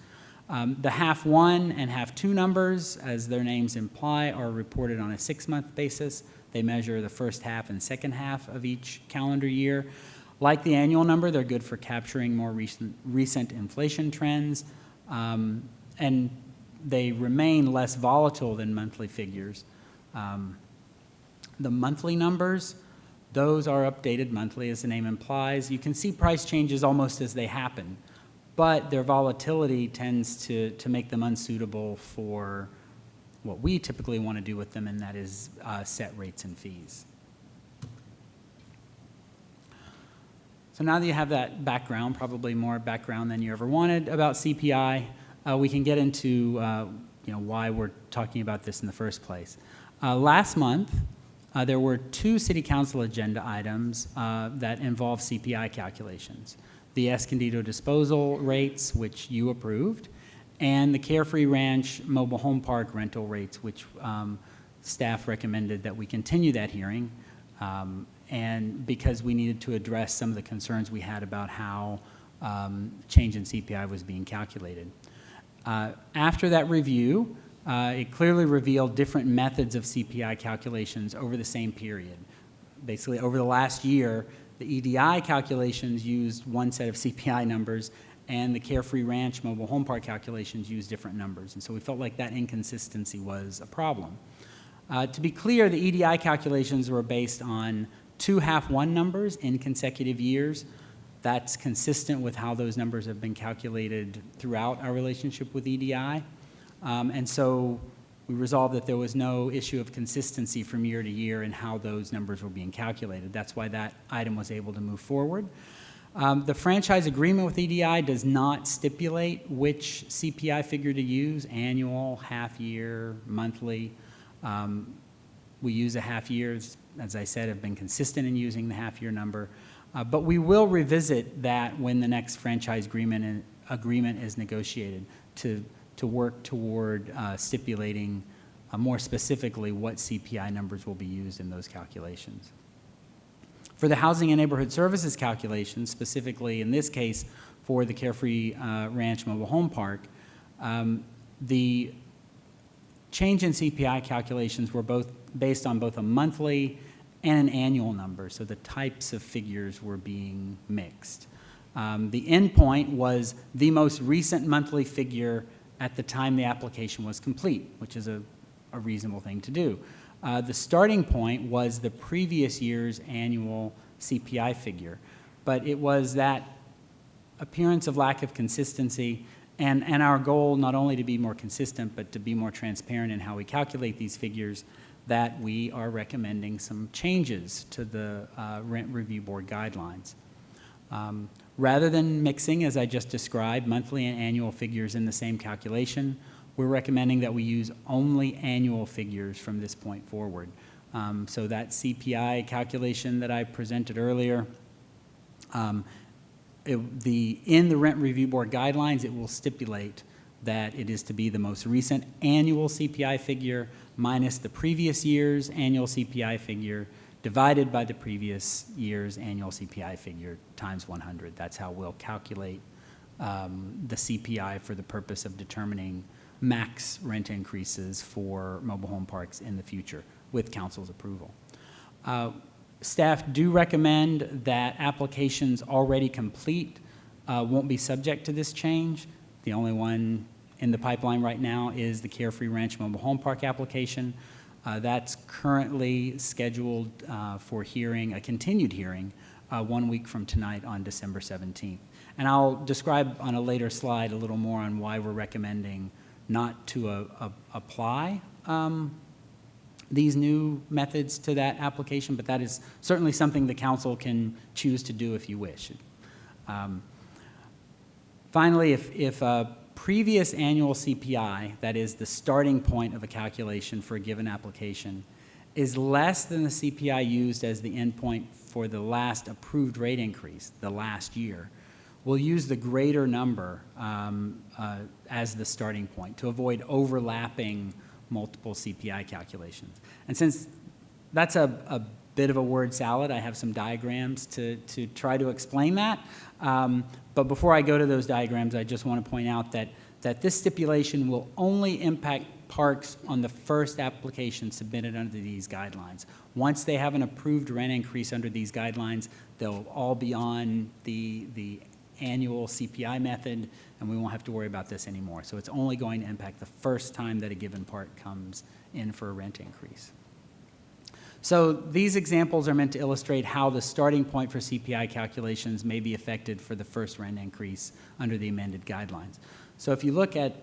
Speaker 18: The half one and half two numbers, as their names imply, are reported on a 6-month basis. They measure the first half and second half of each calendar year. Like the annual number, they're good for capturing more recent inflation trends, and they remain less volatile than monthly figures. The monthly numbers, those are updated monthly, as the name implies. You can see price changes almost as they happen, but their volatility tends to make them unsuitable for what we typically want to do with them, and that is set rates and fees. So now that you have that background, probably more background than you ever wanted about CPI, we can get into why we're talking about this in the first place. Last month, there were 2 City Council agenda items that involve CPI calculations. The Escondido disposal rates, which you approved, and the Carefree Ranch mobile home park rental rates, which staff recommended that we continue that hearing, and because we needed to address some of the concerns we had about how change in CPI was being calculated. After that review, it clearly revealed different methods of CPI calculations over the same period. Basically, over the last year, the EDI calculations used one set of CPI numbers, and the Carefree Ranch mobile home park calculations used different numbers. And so we felt like that inconsistency was a problem. To be clear, the EDI calculations were based on 2 half-one numbers in consecutive years. That's consistent with how those numbers have been calculated throughout our relationship with EDI. And so we resolved that there was no issue of consistency from year to year in how those numbers were being calculated. That's why that item was able to move forward. The franchise agreement with EDI does not stipulate which CPI figure to use, annual, half-year, monthly. We use a half-year, as I said, have been consistent in using the half-year number. But we will revisit that when the next franchise agreement is negotiated to work toward stipulating more specifically what CPI numbers will be used in those calculations. For the housing and neighborhood services calculations, specifically in this case for the Carefree Ranch mobile home park, the change in CPI calculations were both based on both a monthly and an annual number, so the types of figures were being mixed. The endpoint was the most recent monthly figure at the time the application was complete, which is a reasonable thing to do. The starting point was the previous year's annual CPI figure, but it was that appearance of lack of consistency and our goal not only to be more consistent, but to be more transparent in how we calculate these figures, that we are recommending some changes to the Rent Review Board guidelines. Rather than mixing, as I just described, monthly and annual figures in the same calculation, we're recommending that we use only annual figures from this point forward. So that CPI calculation that I presented earlier, in the Rent Review Board guidelines, it will stipulate that it is to be the most recent annual CPI figure minus the previous year's annual CPI figure divided by the previous year's annual CPI figure times 100. That's how we'll calculate the CPI for the purpose of determining max rent increases for mobile home parks in the future with council's approval. Staff do recommend that applications already complete won't be subject to this change. The only one in the pipeline right now is the Carefree Ranch Mobile Home Park application. That's currently scheduled for hearing, a continued hearing, 1 week from tonight on December 17th. And I'll describe on a later slide a little more on why we're recommending not to apply these new methods to that application, but that is certainly something the council can choose to do if you wish. Finally, if a previous annual CPI, that is the starting point of a calculation for a given application, is less than the CPI used as the endpoint for the last approved rate increase, the last year, we'll use the greater number as the starting point to avoid overlapping multiple CPI calculations. And since that's a bit of a word salad, I have some diagrams to try to explain that. But before I go to those diagrams, I just want to point out that this stipulation will only impact parks on the first application submitted under these guidelines. Once they have an approved rent increase under these guidelines, they'll all be on the annual CPI method, and we won't have to worry about this anymore. So it's only going to impact the first time that a given park comes in for a rent increase. So these examples are meant to illustrate how the starting point for CPI calculations may be affected for the first rent increase under the amended guidelines. So if you look at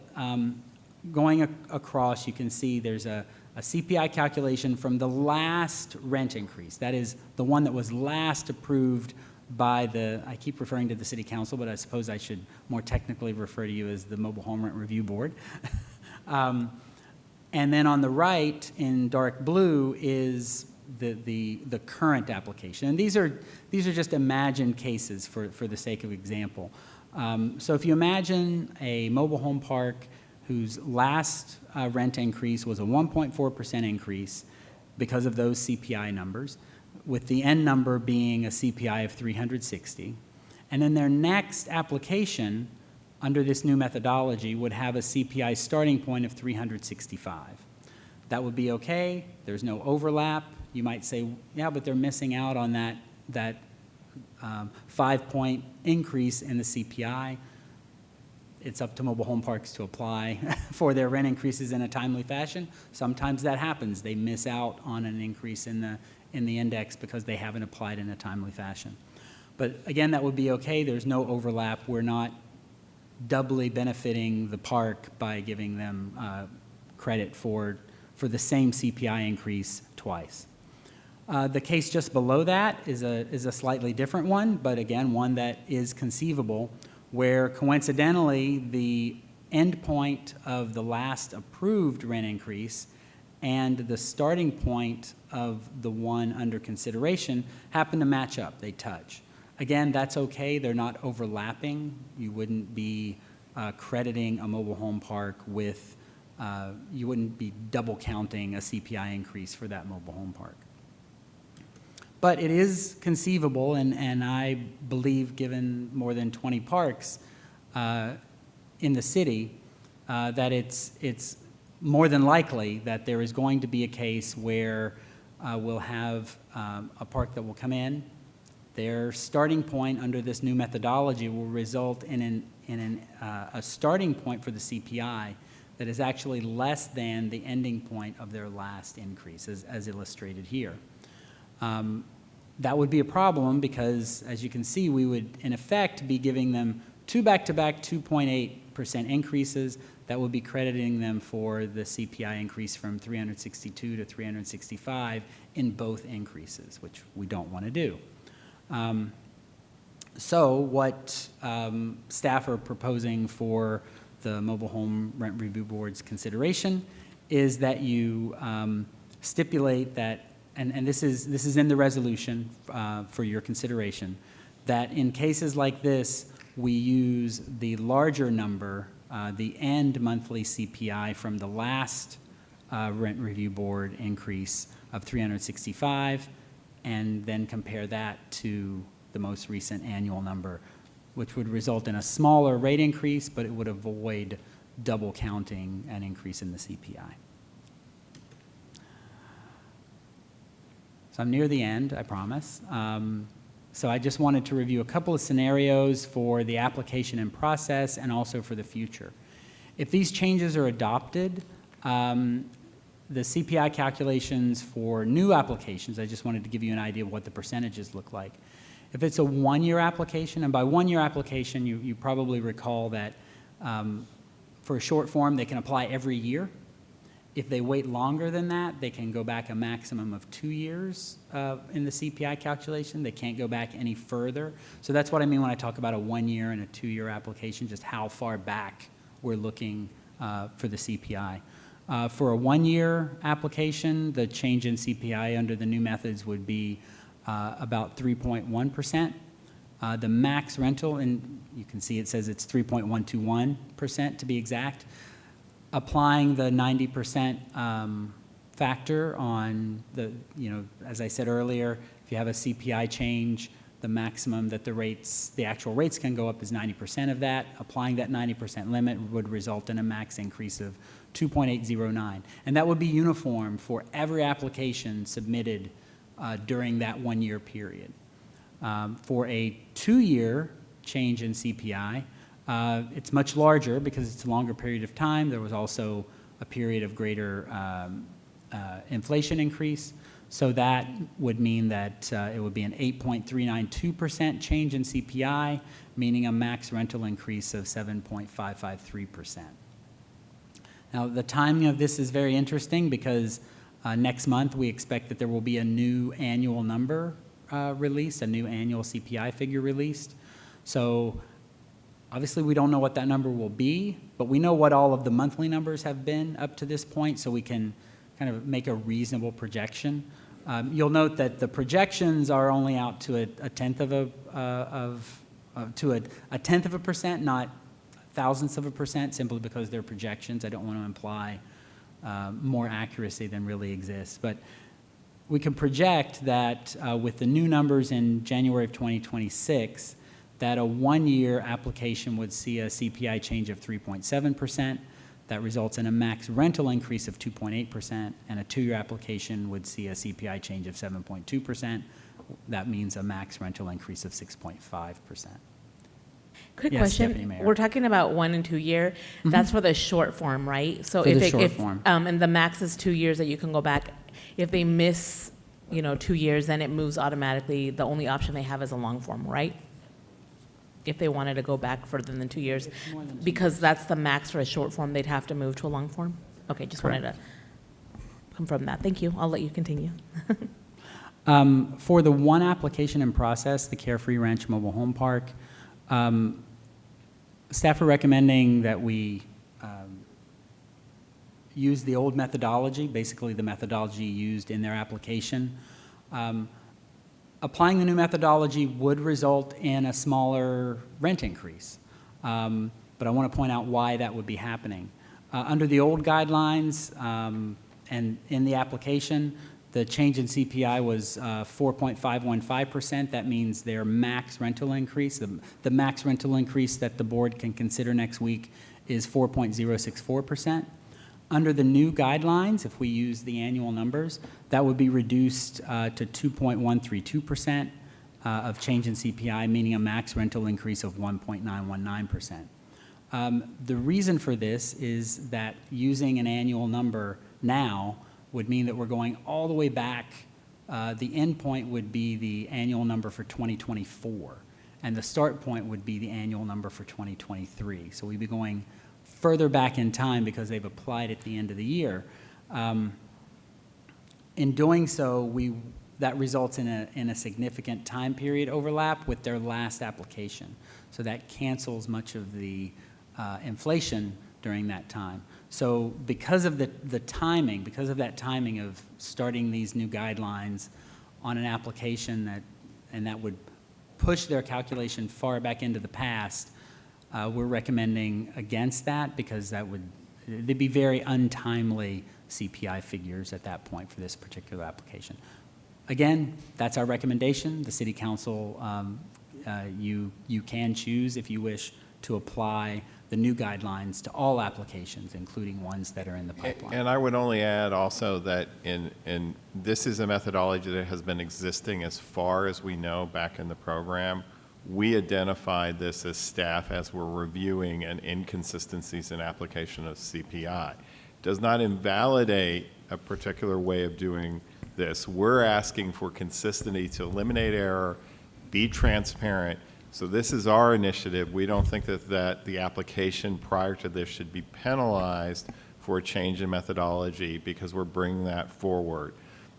Speaker 18: going across, you can see there's a CPI calculation from the last rent increase. That is the one that was last approved by the, I keep referring to the City Council, but I suppose I should more technically refer to you as the Mobile Home Rent Review Board. And then on the right in dark blue is the current application. And these are just imagined cases for the sake of example. So if you imagine a mobile home park whose last rent increase was a 1.4% increase because of those CPI numbers, with the end number being a CPI of 360, and then their next application under this new methodology would have a CPI starting point of 365. That would be okay. There's no overlap. You might say, yeah, but they're missing out on that 5-point increase in the CPI. It's up to mobile home parks to apply for their rent increases in a timely fashion. Sometimes that happens. They miss out on an increase in the index because they haven't applied in a timely fashion. But again, that would be okay. There's no overlap. We're not doubly benefiting the park by giving them credit for the same CPI increase twice. The case just below that is a slightly different one, but again, one that is conceivable, where coincidentally the end point of the last approved rent increase and the starting point of the one under consideration happen to match up. They touch. Again, that's okay. They're not overlapping. You wouldn't be crediting a mobile home park with, you wouldn't be double counting a CPI increase for that mobile home park. But it is conceivable, and I believe given more than 20 parks in the city, that it's more than likely that there is going to be a case where we'll have a park that will come in. Their starting point under this new methodology will result in a starting point for the CPI that is actually less than the ending point of their last increase, as illustrated here. That would be a problem because, as you can see, we would, in effect, be giving them two back-to-back 2.8% increases that would be crediting them for the CPI increase from 362 to 365 in both increases, which we don't want to do. So what staff are proposing for the Mobile Home Rent Review Board's consideration is that you stipulate that, and this is in the resolution for your consideration, that in cases like this, we use the larger number, the end monthly CPI from the last Rent Review Board increase of 365, and then compare that to the most recent annual number, which would result in a smaller rate increase, but it would avoid double counting an increase in the CPI. So I'm near the end, I promise. So I just wanted to review a couple of scenarios for the application and process and also for the future. If these changes are adopted, the CPI calculations for new applications, I just wanted to give you an idea of what the percentages look like. If it's a one-year application, and by one-year application, you probably recall that for a short form, they can apply every year. If they wait longer than that, they can go back a maximum of 2 years in the CPI calculation. They can't go back any further. So that's what I mean when I talk about a 1 year and a 2 year application, just how far back we're looking for the CPI. For a 1 year application, the change in CPI under the new methods would be about 3.1%. The max rental, and you can see it says it's 3.121% to be exact. Applying the 90% factor on the, as I said earlier, if you have a CPI change, the maximum that the actual rates can go up is 90% of that. Applying that 90% limit would result in a max increase of 2.809. And that would be uniform for every application submitted during that 1 year period. For a 2 year change in CPI, it's much larger because it's a longer period of time. There was also a period of greater inflation increase. So that would mean that it would be an 8.392% change in CPI, meaning a max rental increase of 7.553%. Now, the timing of this is very interesting because next month we expect that there will be a new annual number released, a new annual CPI figure released. So obviously we don't know what that number will be, but we know what all of the monthly numbers have been up to this point, so we can kind of make a reasonable projection. You'll note that the projections are only out to a tenth of a percent, not thousandths of a percent, simply because they're projections. I don't want to imply more accuracy than really exists. But we can project that with the new numbers in January of 2026, that a 1 year application would see a CPI change of 3.7%. That results in a max rental increase of 2.8%, and a 2 year application would see a CPI change of 7.2%. That means a max rental increase of 6.5%.
Speaker 1: Quick
Speaker 18: Yes,
Speaker 1: question.
Speaker 18: Deputy Mayor.
Speaker 1: We're talking about 1 and 2 year. That's for the short form, right? So
Speaker 18: For the short form.
Speaker 1: And the max is 2 years that you can go back. If they miss, 2 years, then it moves automatically. The only option they have is a long form, right? If they wanted to go back further than 2 years, because that's the max for a short form, they'd have to move to a long form? Okay, just wanted to confirm that. Thank you. I'll let you continue.
Speaker 18: For the one application in process, the Carefree Ranch Mobile Home Park, staff are recommending that we use the old methodology, basically the methodology used in their application. Applying the new methodology would result in a smaller rent increase, but I want to point out why that would be happening. Under the old guidelines and in the application, the change in CPI was 4.515%. That means their max rental increase, the max rental increase that the board can consider next week is 4.064%. Under the new guidelines, if we use the annual numbers, that would be reduced to 2.132% of change in CPI, meaning a max rental increase of 1.919%. The reason for this is that using an annual number now would mean that we're going all the way back. The end point would be the annual number for 2024, and the start point would be the annual number for 2023. So we'd be going further back in time because they've applied at the end of the year. In doing so, that results in a significant time period overlap with their last application. So that cancels much of the inflation during that time. So because of the timing, because of that timing of starting these new guidelines on an application that would push their calculation far back into the past, we're recommending against that because they'd be very untimely CPI figures at that point for this particular application. Again, that's our recommendation. The City Council, you can choose, if you wish, to apply the new guidelines to all applications, including ones that are in the pipeline.
Speaker 19: And I would only add also that this is a methodology that has been existing as far as we know back in the program. We identified this as staff as we're reviewing an inconsistencies in application of CPI. Does not invalidate a particular way of doing this. We're asking for consistency to eliminate error, be transparent. So this is our initiative. We don't think that the application prior to this should be penalized for a change in methodology because we're bringing that forward.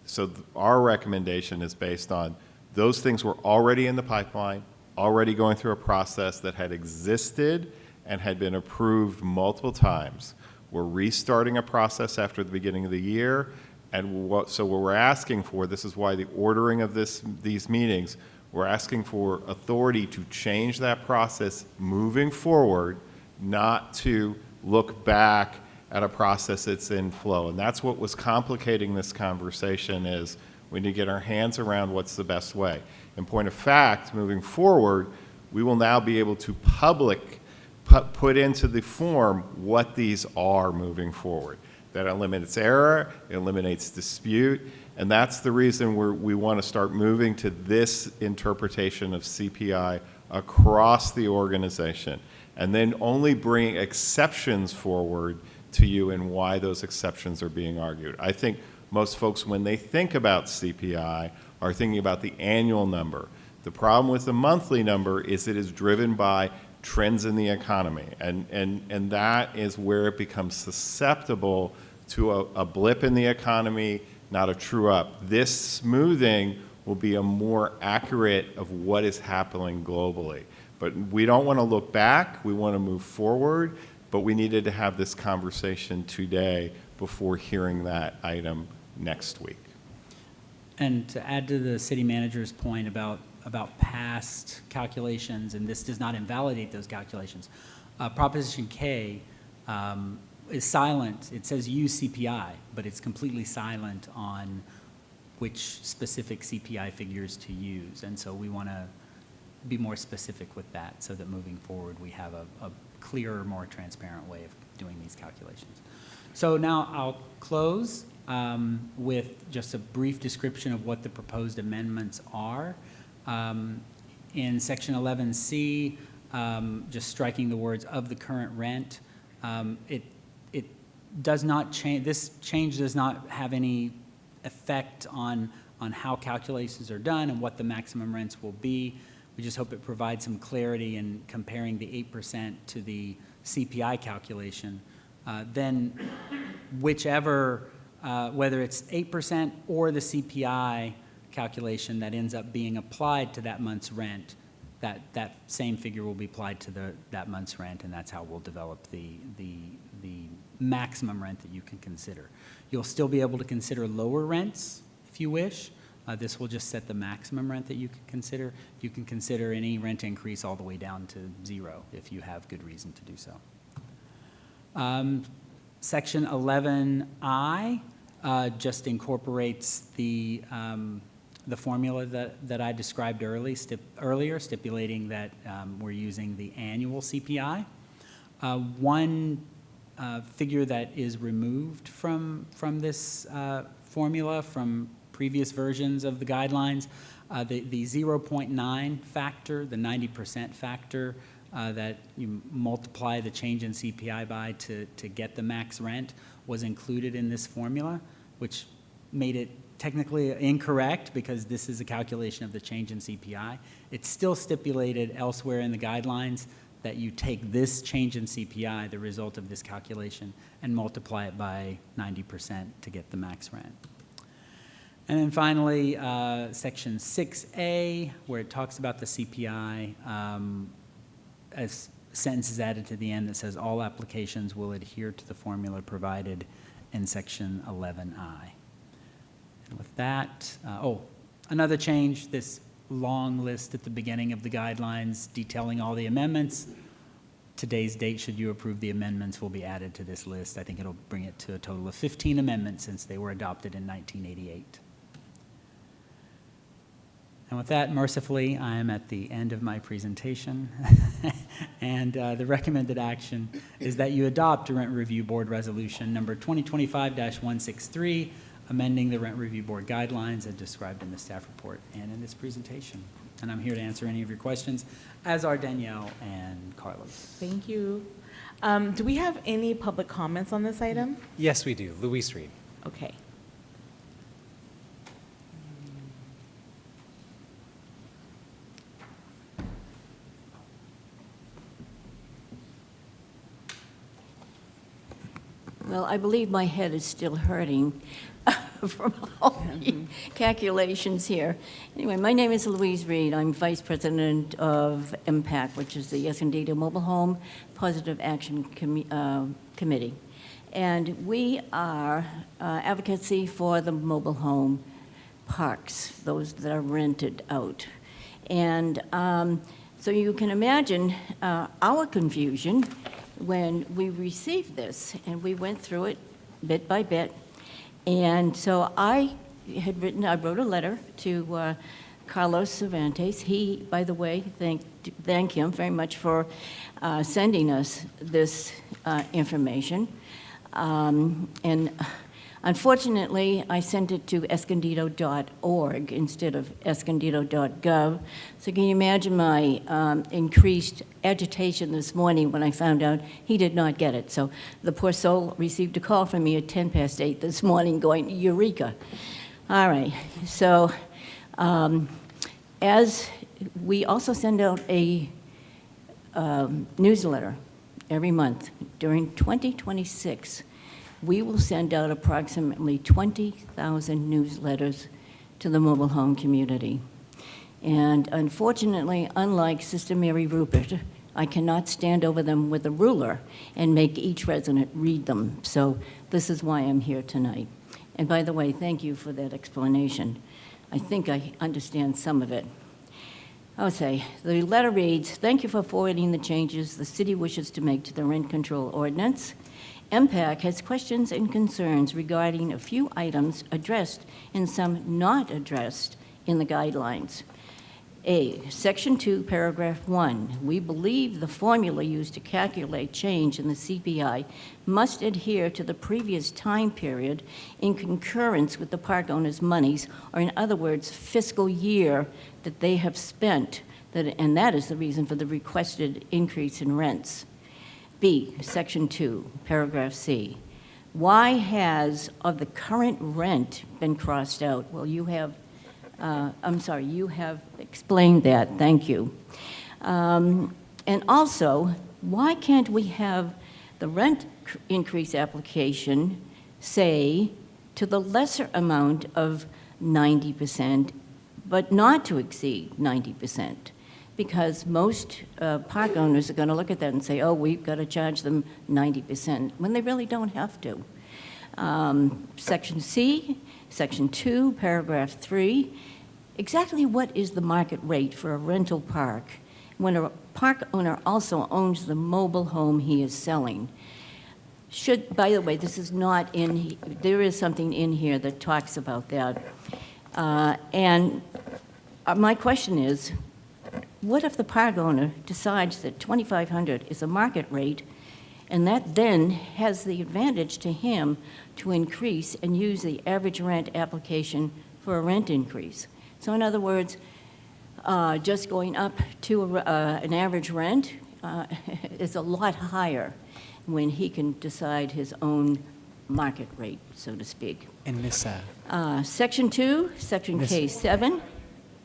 Speaker 19: So our recommendation is based on those things were already in the pipeline, already going through a process that had existed and had been approved multiple times. We're restarting a process after the beginning of the year, and so what we're asking for, this is why the ordering of these meetings, we're asking for authority to change that process moving forward, not to look back at a process that's in flow. And that's what was complicating this conversation is we need to get our hands around what's the best way. In point of fact, moving forward, we will now be able to put into the form what these are moving forward. That eliminates error, it eliminates dispute, and that's the reason we want to start moving to this interpretation of CPI across the organization, and then only bring exceptions forward to you and why those exceptions are being argued. I think most folks, when they think about CPI, are thinking about the annual number. The problem with the monthly number is it is driven by trends in the economy, and that is where it becomes susceptible to a blip in the economy, not a true up. This smoothing will be a more accurate of what is happening globally. But we don't want to look back, we want to move forward, but we needed to have this conversation today before hearing that item next week.
Speaker 18: And to add to the city manager's point about past calculations, and this does not invalidate those calculations, Proposition K is silent. It says use CPI, but it's completely silent on which specific CPI figures to use. And so we want to be more specific with that so that moving forward we have a clearer, more transparent way of doing these calculations. So now I'll close with just a brief description of what the proposed amendments are. In section 11C, just striking the words of the current rent, it does not change, this change does not have any effect on how calculations are done and what the maximum rents will be. We just hope it provides some clarity in comparing the 8% to the CPI calculation. Then whichever, whether it's 8% or the CPI calculation that ends up being applied to that month's rent, that same figure will be applied to that month's rent, and that's how we'll develop the maximum rent that you can consider. You'll still be able to consider lower rents if you wish. This will just set the maximum rent that you can consider. You can consider any rent increase all the way down to 0 if you have good reason to do so. Section 11I just incorporates the formula that I described earlier, stipulating that we're using the annual CPI. One figure that is removed from this formula from previous versions of the guidelines, the 0.9 factor, the 90% factor that you multiply the change in CPI by to get the max rent was included in this formula, which made it technically incorrect because this is a calculation of the change in CPI. It's still stipulated elsewhere in the guidelines that you take this change in CPI, the result of this calculation, and multiply it by 90% to get the max rent. And then finally, section 6A, where it talks about the CPI, as sentences added to the end that says all applications will adhere to the formula provided in section 11I. And with that, another change, this long list at the beginning of the guidelines detailing all the amendments. Today's date, should you approve the amendments, will be added to this list. I think it'll bring it to a total of 15 amendments since they were adopted in 1988. And with that, mercifully, I am at the end of my presentation. And the recommended action is that you adopt a Rent Review Board Resolution number 2025-163, amending the Rent Review Board guidelines as described in the staff report and in this presentation. And I'm here to answer any of your questions, as are Danielle and Carlos.
Speaker 1: Thank you. Do we have any public comments on this item?
Speaker 2: Yes, we do. Luis Reed.
Speaker 1: Okay.
Speaker 20: Well, I believe my head is still hurting from all the calculations here. Anyway, my name is Louise Reed. I'm Vice President of MPAC, which is the Escondido Mobile Home Positive Action Committee. And we are advocacy for the mobile home parks, those that are rented out. And so you can imagine our confusion when we received this, and we went through it bit by bit. And so I wrote a letter to Carlos Cervantes. He, by the way, thank him very much for sending us this information. And unfortunately, I sent it to escondido.org instead of escondido.gov. So can you imagine my increased agitation this morning when I found out he did not get it? So the poor soul received a call from me at 8:10 this morning going, Eureka. All right, so as we also send out a newsletter every month during 2026, we will send out approximately 20,000 newsletters to the mobile home community. And unfortunately, unlike Sister Mary Rupert, I cannot stand over them with a ruler and make each resident read them. So this is why I'm here tonight. And by the way, thank you for that explanation. I think I understand some of it. I'll say, the letter reads, thank you for forwarding the changes the city wishes to make to the rent control ordinance. MPAC has questions and concerns regarding a few items addressed and some not addressed in the guidelines. A, Section 2, Paragraph 1, we believe the formula used to calculate change in the CPI must adhere to the previous time period in concurrence with the park owner's monies, or in other words, fiscal year that they have spent, and that is the reason for the requested increase in rents. B, Section 2, Paragraph C. Why has of the current rent been crossed out? Well, you have, you have explained that, thank you. And also, why can't we have the rent increase application say to the lesser amount of 90%, but not to exceed 90%? Because most park owners are going to look at that and say, oh, we've got to charge them 90%, when they really don't have to. Section C, Section 2, Paragraph 3, exactly what is the market rate for a rental park when a park owner also owns the mobile home he is selling? By the way, this is not in, there is something in here that talks about that. And my question is, what if the park owner decides that $2,500 is a market rate, and that then has the advantage to him to increase and use the average rent application for a rent increase? So in other words, just going up to an average rent is a lot higher when he can decide his own market rate, so to speak.
Speaker 2: And Ms.
Speaker 20: Section 2, Section K7.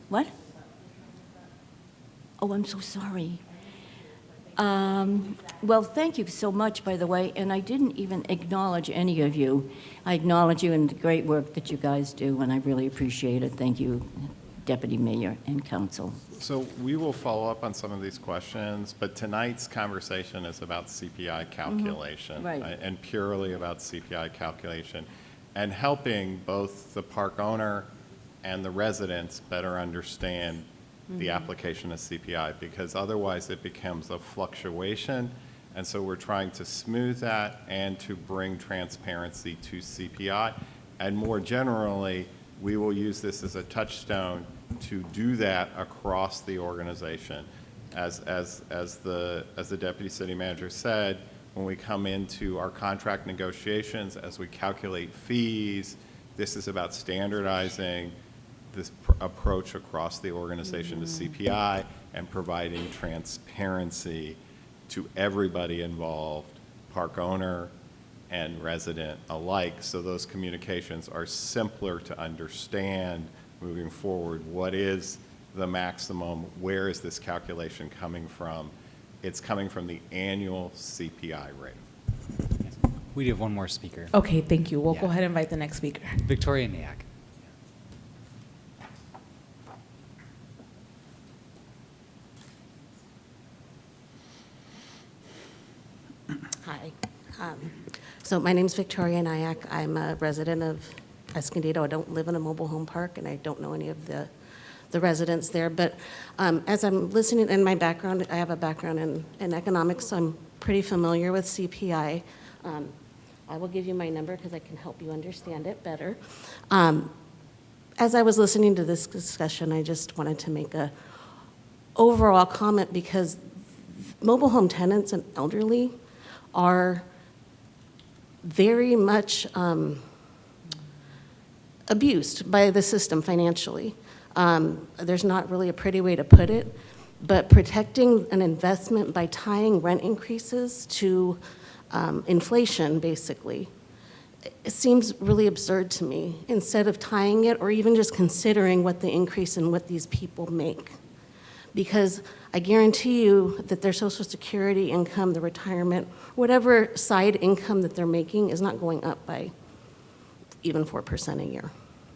Speaker 20: What? Oh, I'm so sorry. Well, thank you so much, by the way, and I didn't even acknowledge any of you. I acknowledge you and the great work that you guys do, and I really appreciate it. Thank you, Deputy Mayor and Council.
Speaker 19: So we will follow up on some of these questions, but tonight's conversation is about CPI calculation,
Speaker 20: Right.
Speaker 19: And purely about CPI calculation, and helping both the park owner and the residents better understand the application of CPI, because otherwise it becomes a fluctuation. And so we're trying to smooth that and to bring transparency to CPI. And more generally, we will use this as a touchstone to do that across the organization. As the deputy city manager said, when we come into our contract negotiations, as we calculate fees, this is about standardizing this approach across the organization to CPI and providing transparency to everybody involved, park owner and resident alike, so those communications are simpler to understand moving forward. What is the maximum? Where is this calculation coming from? It's coming from the annual CPI rate.
Speaker 2: We do have one more speaker.
Speaker 1: Okay, thank you. We'll go
Speaker 2: Yeah.
Speaker 1: ahead and invite the next speaker.
Speaker 2: Victoria Nayak.
Speaker 21: Hi. So my name's Victoria Nayak. I'm a resident of Escondido. I don't live in a mobile home park, and I don't know any of the residents there. But as I'm listening, in my background, I have a background in economics, so I'm pretty familiar with CPI. I will give you my number because I can help you understand it better. As I was listening to this discussion, I just wanted to make a overall comment because mobile home tenants and elderly are very much abused by the system financially. There's not really a pretty way to put it, but protecting an investment by tying rent increases to inflation, basically, it seems really absurd to me, instead of tying it or even just considering what the increase in what these people make. Because I guarantee you that their Social Security income, the retirement, whatever side income that they're making is not going up by even 4% a year.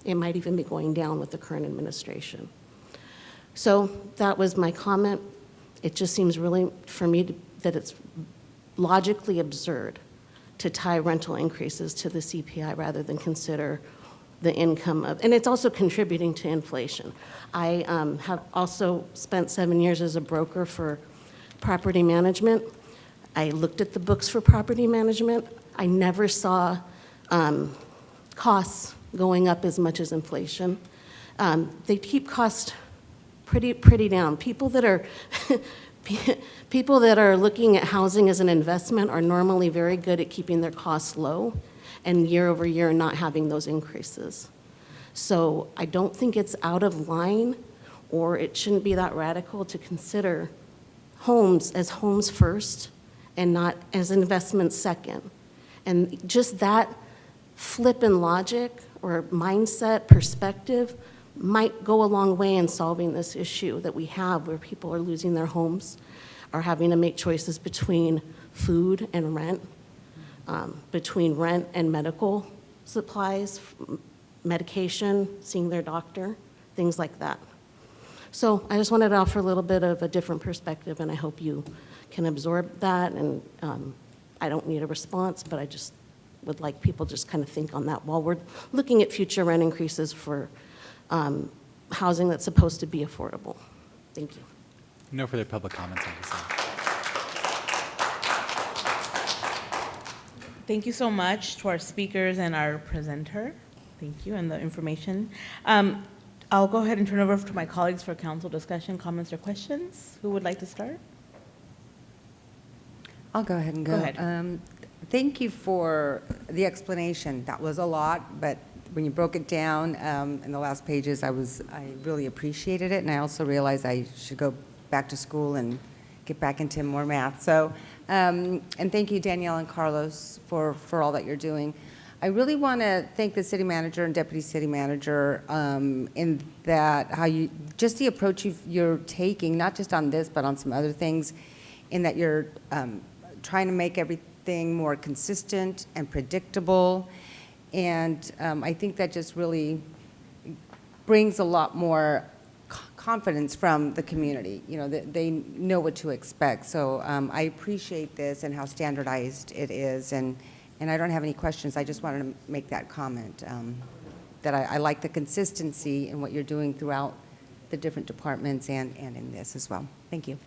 Speaker 21: It might even be going down with the current administration. So that was my comment. It just seems really, for me, that it's logically absurd to tie rental increases to the CPI rather than consider the income of, and it's also contributing to inflation. I have also spent 7 years as a broker for property management. I looked at the books for property management. I never saw costs going up as much as inflation. They keep costs pretty down. People that are people that are looking at housing as an investment are normally very good at keeping their costs low and year over year not having those increases. So I don't think it's out of line, or it shouldn't be that radical to consider homes as homes first and not as investments second. And just that flip in logic or mindset perspective might go a long way in solving this issue that we have where people are losing their homes, are having to make choices between food and rent, between rent and medical supplies, medication, seeing their doctor, things like that. So I just wanted to offer a little bit of a different perspective, and I hope you can absorb that. And I don't need a response, but I just would like people just kind of think on that while we're looking at future rent increases for housing that's supposed to be affordable. Thank you.
Speaker 2: No further public comments on this item.
Speaker 1: Thank you so much to our speakers and our presenter. Thank you, and the information. I'll go ahead and turn over to my colleagues for council discussion, comments, or questions. Who would like to start?
Speaker 6: I'll go ahead and go.
Speaker 1: Go ahead.
Speaker 6: Thank you for the explanation. That was a lot, but when you broke it down in the last pages, I really appreciated it, and I also realized I should go back to school and get back into more math. So, and thank you, Danielle and Carlos, for all that you're doing. I really want to thank the city manager and deputy city manager in that just the approach you're taking, not just on this, but on some other things, in that you're trying to make everything more consistent and predictable. And I think that just really brings a lot more confidence from the community. You know, they know what to expect. So I appreciate this and how standardized it is. And I don't have any questions. I just wanted to make that comment, that I like the consistency in what you're doing throughout the different departments and in this as well. Thank you.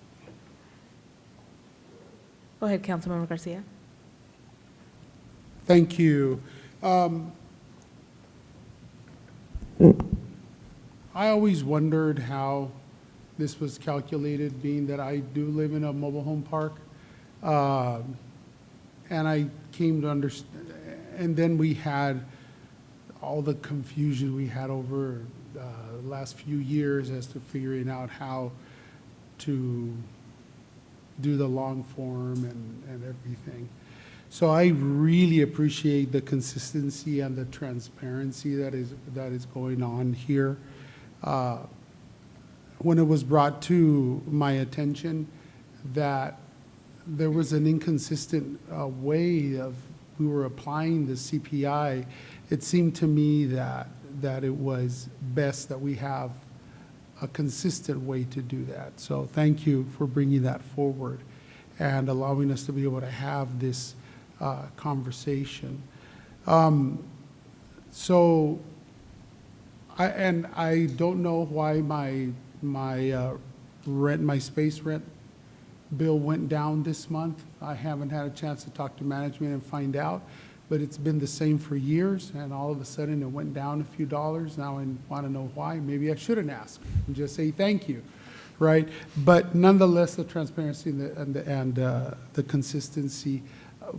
Speaker 1: Go ahead, Councilmember Garcia.
Speaker 12: Thank you. I always wondered how this was calculated, being that I do live in a mobile home park. And I came to understand, and then we had all the confusion we had over the last few years as to figuring out how to do the long form and everything. So I really appreciate the consistency and the transparency that is going on here. When it was brought to my attention that there was an inconsistent way of we were applying the CPI, it seemed to me that it was best that we have a consistent way to do that. So thank you for bringing that forward and allowing us to be able to have this conversation. So I don't know why my space rent bill went down this month. I haven't had a chance to talk to management and find out, but it's been the same for years, and all of a sudden it went down a few dollars. Now I want to know why. Maybe I shouldn't ask and just say thank you, right? But nonetheless, the transparency and the consistency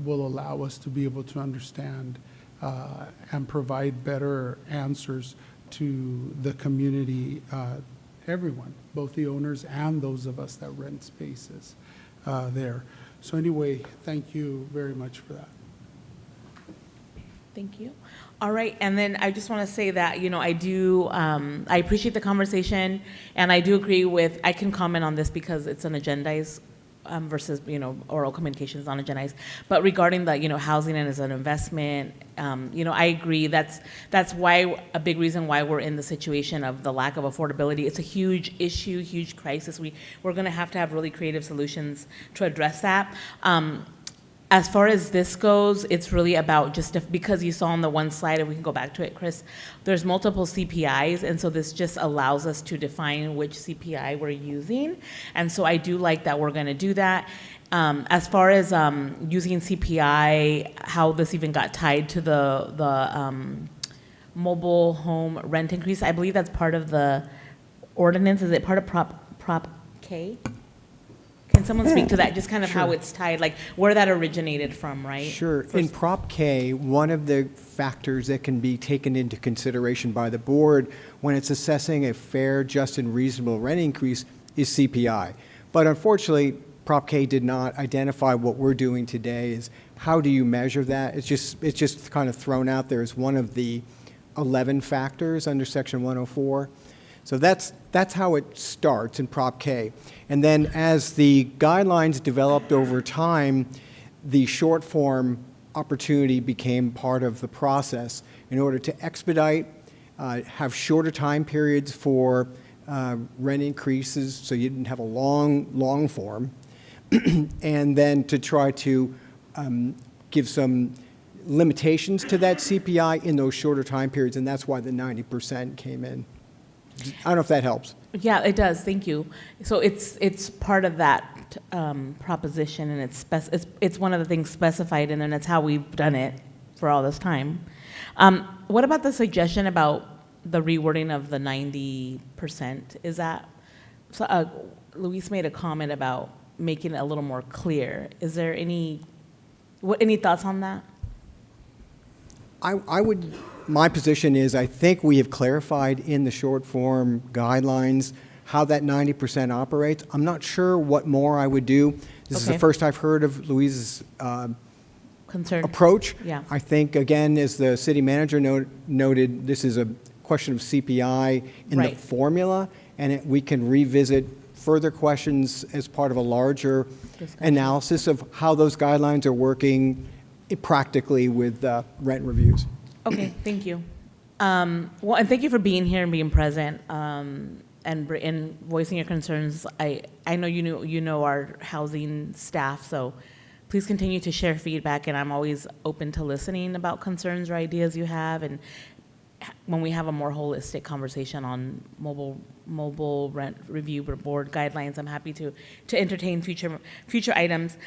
Speaker 12: will allow us to be able to understand and provide better answers to the community, everyone, both the owners and those of us that rent spaces there. So anyway, thank you very much for that.
Speaker 1: Thank you. All right, and then I just want to say that, I appreciate the conversation, and I do agree with, I can comment on this because it's an agendized versus, oral communications on agendized. But regarding the, housing and as an investment, I agree. That's why, a big reason why we're in the situation of the lack of affordability. It's a huge issue, huge crisis. We're going to have really creative solutions to address that. As far as this goes, it's really about because you saw on the one slide, if we can go back to it, Chris, there's multiple CPIs, and so this just allows us to define which CPI we're using. And so I do like that we're going to do that. As far as using CPI, how this even got tied to the mobile home rent increase, I believe that's part of the ordinance. Is it part of Prop K? Can someone speak to that, just kind of how it's tied, like where that originated from, right?
Speaker 5: Sure. In Prop K, one of the factors that can be taken into consideration by the board when it's assessing a fair, just, and reasonable rent increase is CPI. But unfortunately, Prop K did not identify what we're doing today is how do you measure that? It's just kind of thrown out there as one of the 11 factors under Section 104. So that's how it starts in Prop K. And then as the guidelines developed over time, the short form opportunity became part of the process in order to expedite, have shorter time periods for rent increases so you didn't have a long form, and then to try to give some limitations to that CPI in those shorter time periods, and that's why the 90% came in. I don't know if that helps.
Speaker 1: Yeah, it does. Thank you. So it's part of that proposition, and it's one of the things specified, and then that's how we've done it for all this time. What about the suggestion about the rewording of the 90%? Is that Luis made a comment about making it a little more clear? Is there any thoughts on that?
Speaker 5: My position is I think we have clarified in the short form guidelines how that 90% operates. I'm not sure what more I would do. This is the first I've heard of Louise's approach.
Speaker 1: Yeah.
Speaker 5: I think, again, as the city manager noted, this is a question of CPI in the formula, and we can revisit further questions as part of a larger analysis of how those guidelines are working practically with rent reviews.
Speaker 1: Okay, thank you. Well, and thank you for being here and being present and voicing your concerns. I know you know our housing staff, so please continue to share feedback, and I'm always open to listening about concerns or ideas you have. And when we have a more holistic conversation on mobile rent review board guidelines, I'm happy to entertain future items.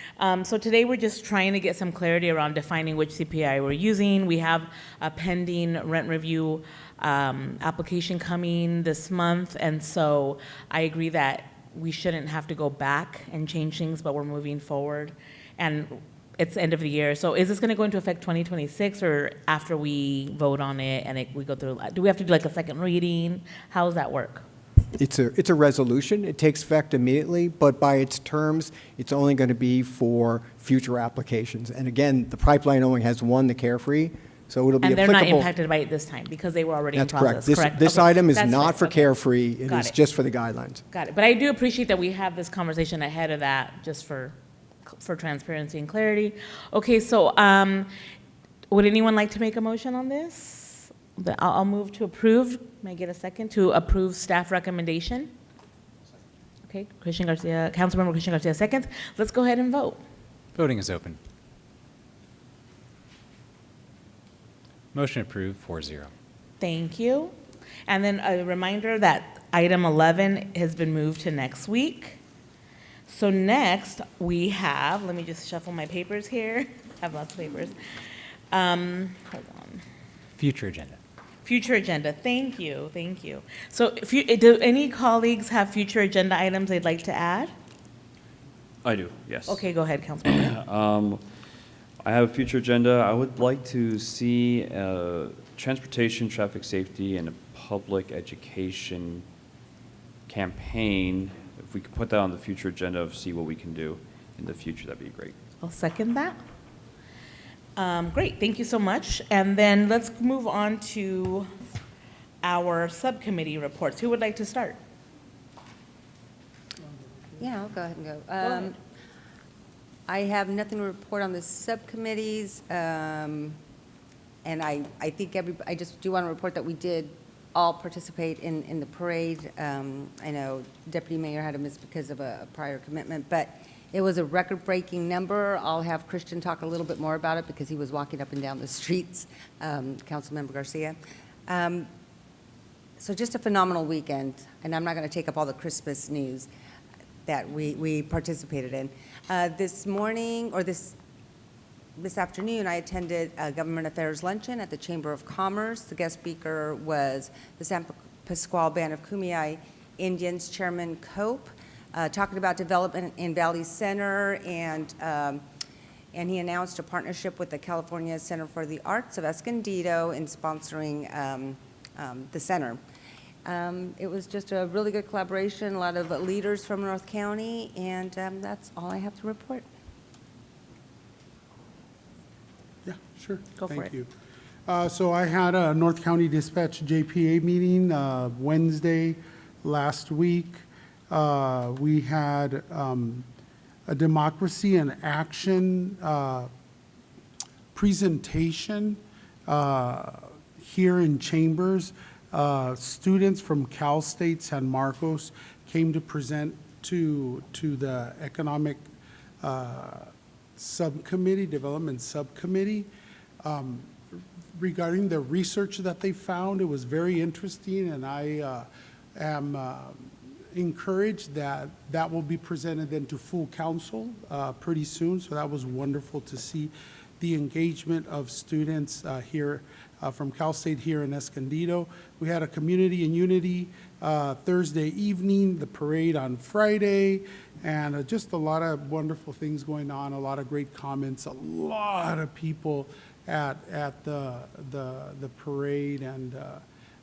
Speaker 1: So today we're just trying to get some clarity around defining which CPI we're using. We have a pending rent review application coming this month, and so I agree that we shouldn't have to go back and change things, but we're moving forward. And it's the end of the year. So is this going to go into effect 2026 or after we vote on it and we go through? Do we have to do like a second reading? How does that work?
Speaker 5: It's a resolution. It takes effect immediately, but by its terms, it's only going to be for future applications. And again, the pipeline only has one, the Carefree, so it'll be
Speaker 1: And they're
Speaker 5: applicable.
Speaker 1: not impacted by it this time because they were already
Speaker 5: That's
Speaker 1: in process,
Speaker 5: correct. This
Speaker 1: Okay,
Speaker 5: item is
Speaker 1: that's
Speaker 5: not
Speaker 1: fair.
Speaker 5: for
Speaker 1: Okay.
Speaker 5: Carefree. It
Speaker 1: Got
Speaker 5: is
Speaker 1: it.
Speaker 5: just for the guidelines.
Speaker 1: Got it. But I do appreciate that we have this conversation ahead of that just for transparency and clarity. Okay, so would anyone like to make a motion on this? I'll move to approve. May I get a second to approve staff recommendation? Okay, Councilmember Christian Garcia seconds. Let's go ahead and vote.
Speaker 2: Voting is open. Motion approved, 4-0.
Speaker 1: Thank you. And then a reminder that item 11 has been moved to next week. So next we have, let me just shuffle my papers here. I have lots of papers. Hold on.
Speaker 2: Future agenda.
Speaker 1: Future agenda, thank you. So do any colleagues have future agenda items they'd like to add?
Speaker 4: I do, yes.
Speaker 1: Okay, go ahead, Councilman.
Speaker 4: I have a future agenda. I would like to see transportation, traffic safety, and a public education campaign. If we could put that on the future agenda of see what we can do in the future, that'd be great.
Speaker 1: I'll second that. Great, thank you so much. And then let's move on to our subcommittee reports. Who would like to start?
Speaker 6: Yeah, I'll go ahead and go.
Speaker 1: ahead.
Speaker 6: I have nothing to report on the subcommittees, and I think I just do want to report that we did all participate in the parade. I know Deputy Mayor had to miss because of a prior commitment, but it was a record-breaking number. I'll have Christian talk a little bit more about it because he was walking up and down the streets, Councilmember Garcia. So just a phenomenal weekend, and I'm not going to take up all the Christmas news that we participated in. This morning, or this afternoon, I attended a government affairs luncheon at the Chamber of Commerce. The guest speaker was the San Pasqual Band of Kumeyaay Indians Chairman Cope, talking about development in Valley Center, and he announced a partnership with the California Center for the Arts of Escondido in sponsoring the center. It was just a really good collaboration, a lot of leaders from North County, and that's all I have to report.
Speaker 12: Yeah, sure.
Speaker 1: Go for
Speaker 12: Thank
Speaker 1: it.
Speaker 12: you. So I had a North County Dispatch JPA meeting Wednesday last week. We had a Democracy in Action presentation here in Chambers. Students from Cal State San Marcos came to present to the Economic Subcommittee, Development Subcommittee, regarding the research that they found. It was very interesting, and I am encouraged that that will be presented then to full council pretty soon. So that was wonderful to see the engagement of students here from Cal State here in Escondido. We had a Community and Unity Thursday evening, the parade on Friday, and just a lot of wonderful things going on, a lot of great comments, a lot of people at the parade, and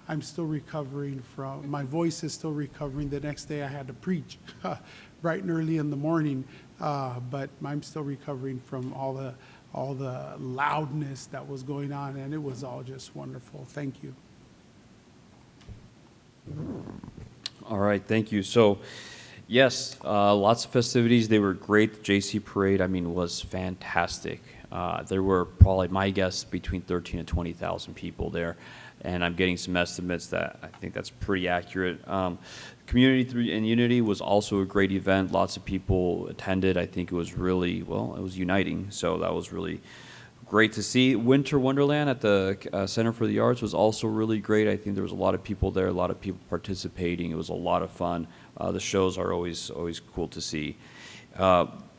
Speaker 12: I'm still recovering from, my voice is still recovering. The next day I had to preach bright and early in the morning, but I'm still recovering from all the loudness that was going on, and it was all just wonderful. Thank you.
Speaker 4: All right, thank you. So, yes, lots of festivities. They were great. The JC Parade, I mean, was fantastic. There were probably, my guess, between 13 and 20,000 people there, and I'm getting some estimates that I think that's pretty accurate. Community and Unity was also a great event. Lots of people attended. I think it was really, well, it was uniting, so that was really great to see. Winter Wonderland at the Center for the Arts was also really great. I think there was a lot of people there, a lot of people participating. It was a lot of fun. The shows are always cool to see.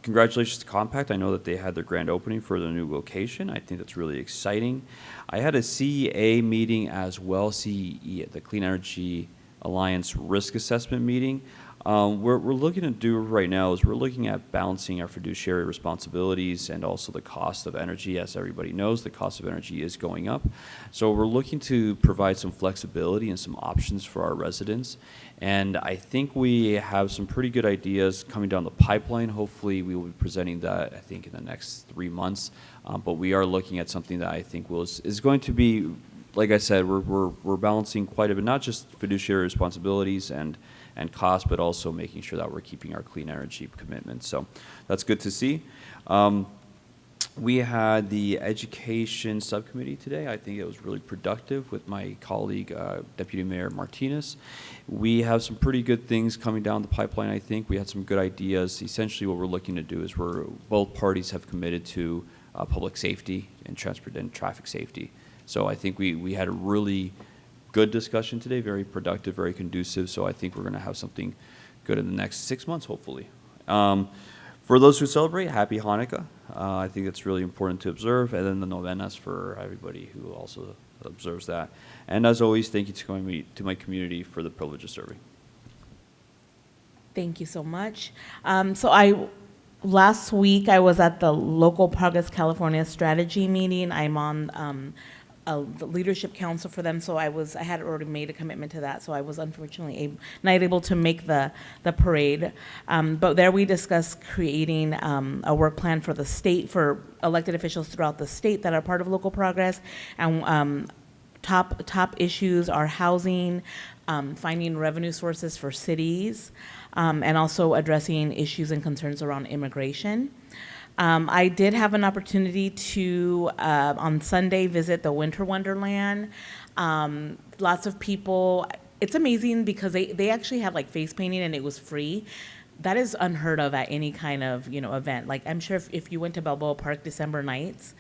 Speaker 4: Congratulations to Compact. I know that they had their grand opening for their new location. I think that's really exciting. I had a CEA meeting as well, CEE, the Clean Energy Alliance Risk Assessment meeting. What we're looking to do right now is we're looking at balancing our fiduciary responsibilities and also the cost of energy. As everybody knows, the cost of energy is going up. So we're looking to provide some flexibility and some options for our residents. And I think we have some pretty good ideas coming down the pipeline. Hopefully we will be presenting that, I think, in the next 3 months. But we are looking at something that I think is going to be, like I said, we're balancing quite a bit, not just fiduciary responsibilities and cost, but also making sure that we're keeping our clean energy commitments. So that's good to see. We had the education subcommittee today. I think it was really productive with my colleague, Deputy Mayor Martinez. We have some pretty good things coming down the pipeline, I think. We had some good ideas. Essentially what we're looking to do is both parties have committed to public safety and transport and traffic safety. So I think we had a really good discussion today, very productive, very conducive. So I think we're going to have something good in the next 6 months, hopefully. For those who celebrate, happy Hanukkah. I think it's really important to observe. And then the novenas for everybody who also observes that. And as always, thank you to my community for the privilege of serving.
Speaker 1: Thank you so much. Last week I was at the Local Progress California Strategy meeting. I'm on the leadership council for them, so I had already made a commitment to that, so I was unfortunately not able to make the parade. But there we discussed creating a work plan for the state, for elected officials throughout the state that are part of Local Progress. And top issues are housing, finding revenue sources for cities, and also addressing issues and concerns around immigration. I did have an opportunity to, on Sunday, visit the Winter Wonderland. Lots of people, it's amazing because they actually had like face painting and it was free. That is unheard of at any kind of, event. Like I'm sure if you went to Balboa Park December nights,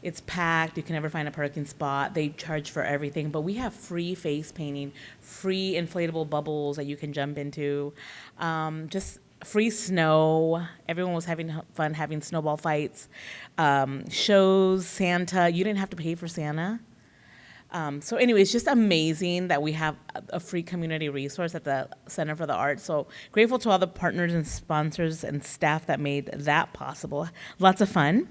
Speaker 1: it's packed, you can never find a parking spot, they charge for everything, but we have free face painting, free inflatable bubbles that you can jump into, just free snow. Everyone was having fun having snowball fights, shows, Santa. You didn't have to pay for Santa. So anyway, it's just amazing that we have a free community resource at the Center for the Arts. So grateful to all the partners and sponsors and staff that made that possible. Lots of fun.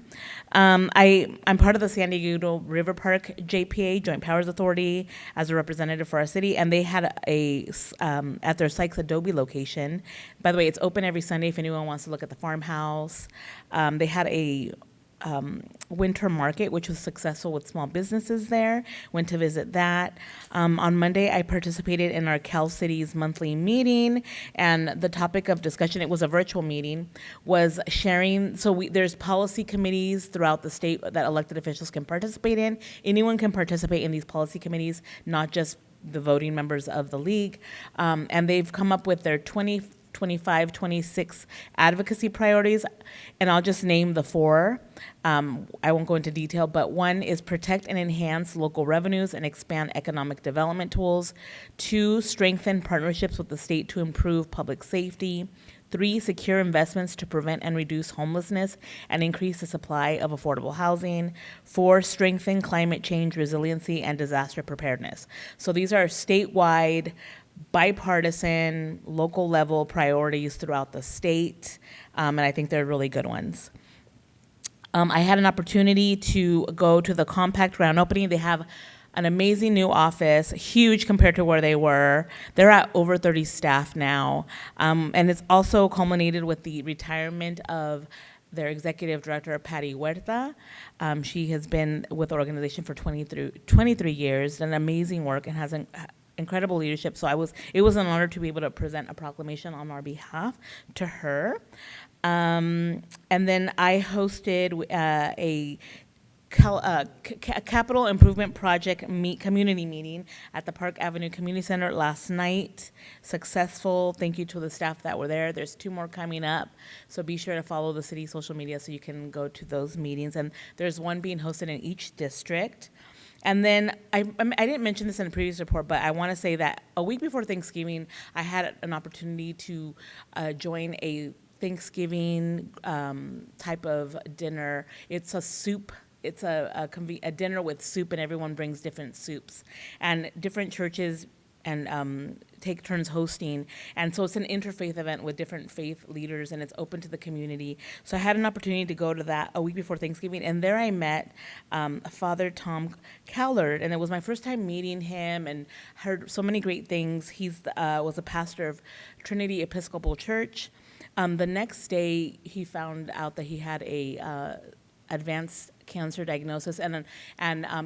Speaker 1: I'm part of the San Diego River Park JPA, Joint Powers Authority, as a representative for our city, and they had at their Sykes Adobe location. By the way, it's open every Sunday if anyone wants to look at the farmhouse. They had a winter market, which was successful with small businesses there. Went to visit that. On Monday, I participated in our Cal Cities monthly meeting, and the topic of discussion, it was a virtual meeting, was sharing. So there's policy committees throughout the state that elected officials can participate in. Anyone can participate in these policy committees, not just the voting members of the league. And they've come up with their 25, 26 advocacy priorities, and I'll just name the 4. I won't go into detail, but 1 is protect and enhance local revenues and expand economic development tools. 2, strengthen partnerships with the state to improve public safety. 3, secure investments to prevent and reduce homelessness and increase the supply of affordable housing. 4, strengthen climate change resiliency and disaster preparedness. So these are statewide, bipartisan, local level priorities throughout the state, and I think they're really good ones. I had an opportunity to go to the Compact grand opening. They have an amazing new office, huge compared to where they were. They're at over 30 staff now, and it's also culminated with the retirement of their executive director, Patty Huerta. She has been with the organization for 23 years, done amazing work, and has incredible leadership. So it was an honor to be able to present a proclamation on our behalf to her. And then I hosted a capital improvement project community meeting at the Park Avenue Community Center last night. Successful. Thank you to the staff that were there. There's 2 more coming up, so be sure to follow the city social media so you can go to those meetings. And there's one being hosted in each district. And then I didn't mention this in the previous report, but I want to say that a week before Thanksgiving, I had an opportunity to join a Thanksgiving type of dinner. It's a soup. It's a dinner with soup, and everyone brings different soups, and different churches and take turns hosting. And so it's an interfaith event with different faith leaders, and it's open to the community. So I had an opportunity to go to that a week before Thanksgiving, and there I met Father Tom Callard, and it was my first time meeting him and heard so many great things. He's was a pastor of Trinity Episcopal Church. The next day, he found out that he had a advanced cancer diagnosis, and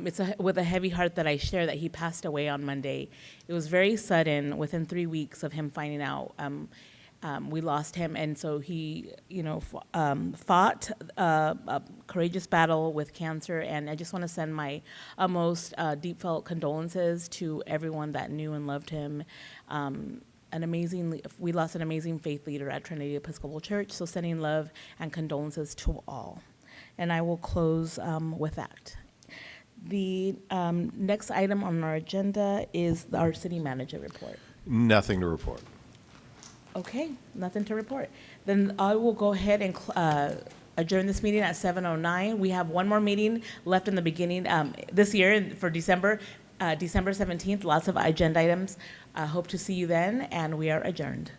Speaker 1: it's with a heavy heart that I share that he passed away on Monday. It was very sudden. Within 3 weeks of him finding out, we lost him, and so he, fought a courageous battle with cancer. And I just want to send my most deep felt condolences to everyone that knew and loved him. We lost an amazing faith leader at Trinity Episcopal Church. So sending love and condolences to all. And I will close with that. The next item on our agenda is our city manager report.
Speaker 19: Nothing to report.
Speaker 1: Okay, nothing to report. Then I will go ahead and adjourn this meeting at 7:09. We have one more meeting left in the beginning this year for December 17th. Lots of agenda items. Hope to see you then, and we are adjourned.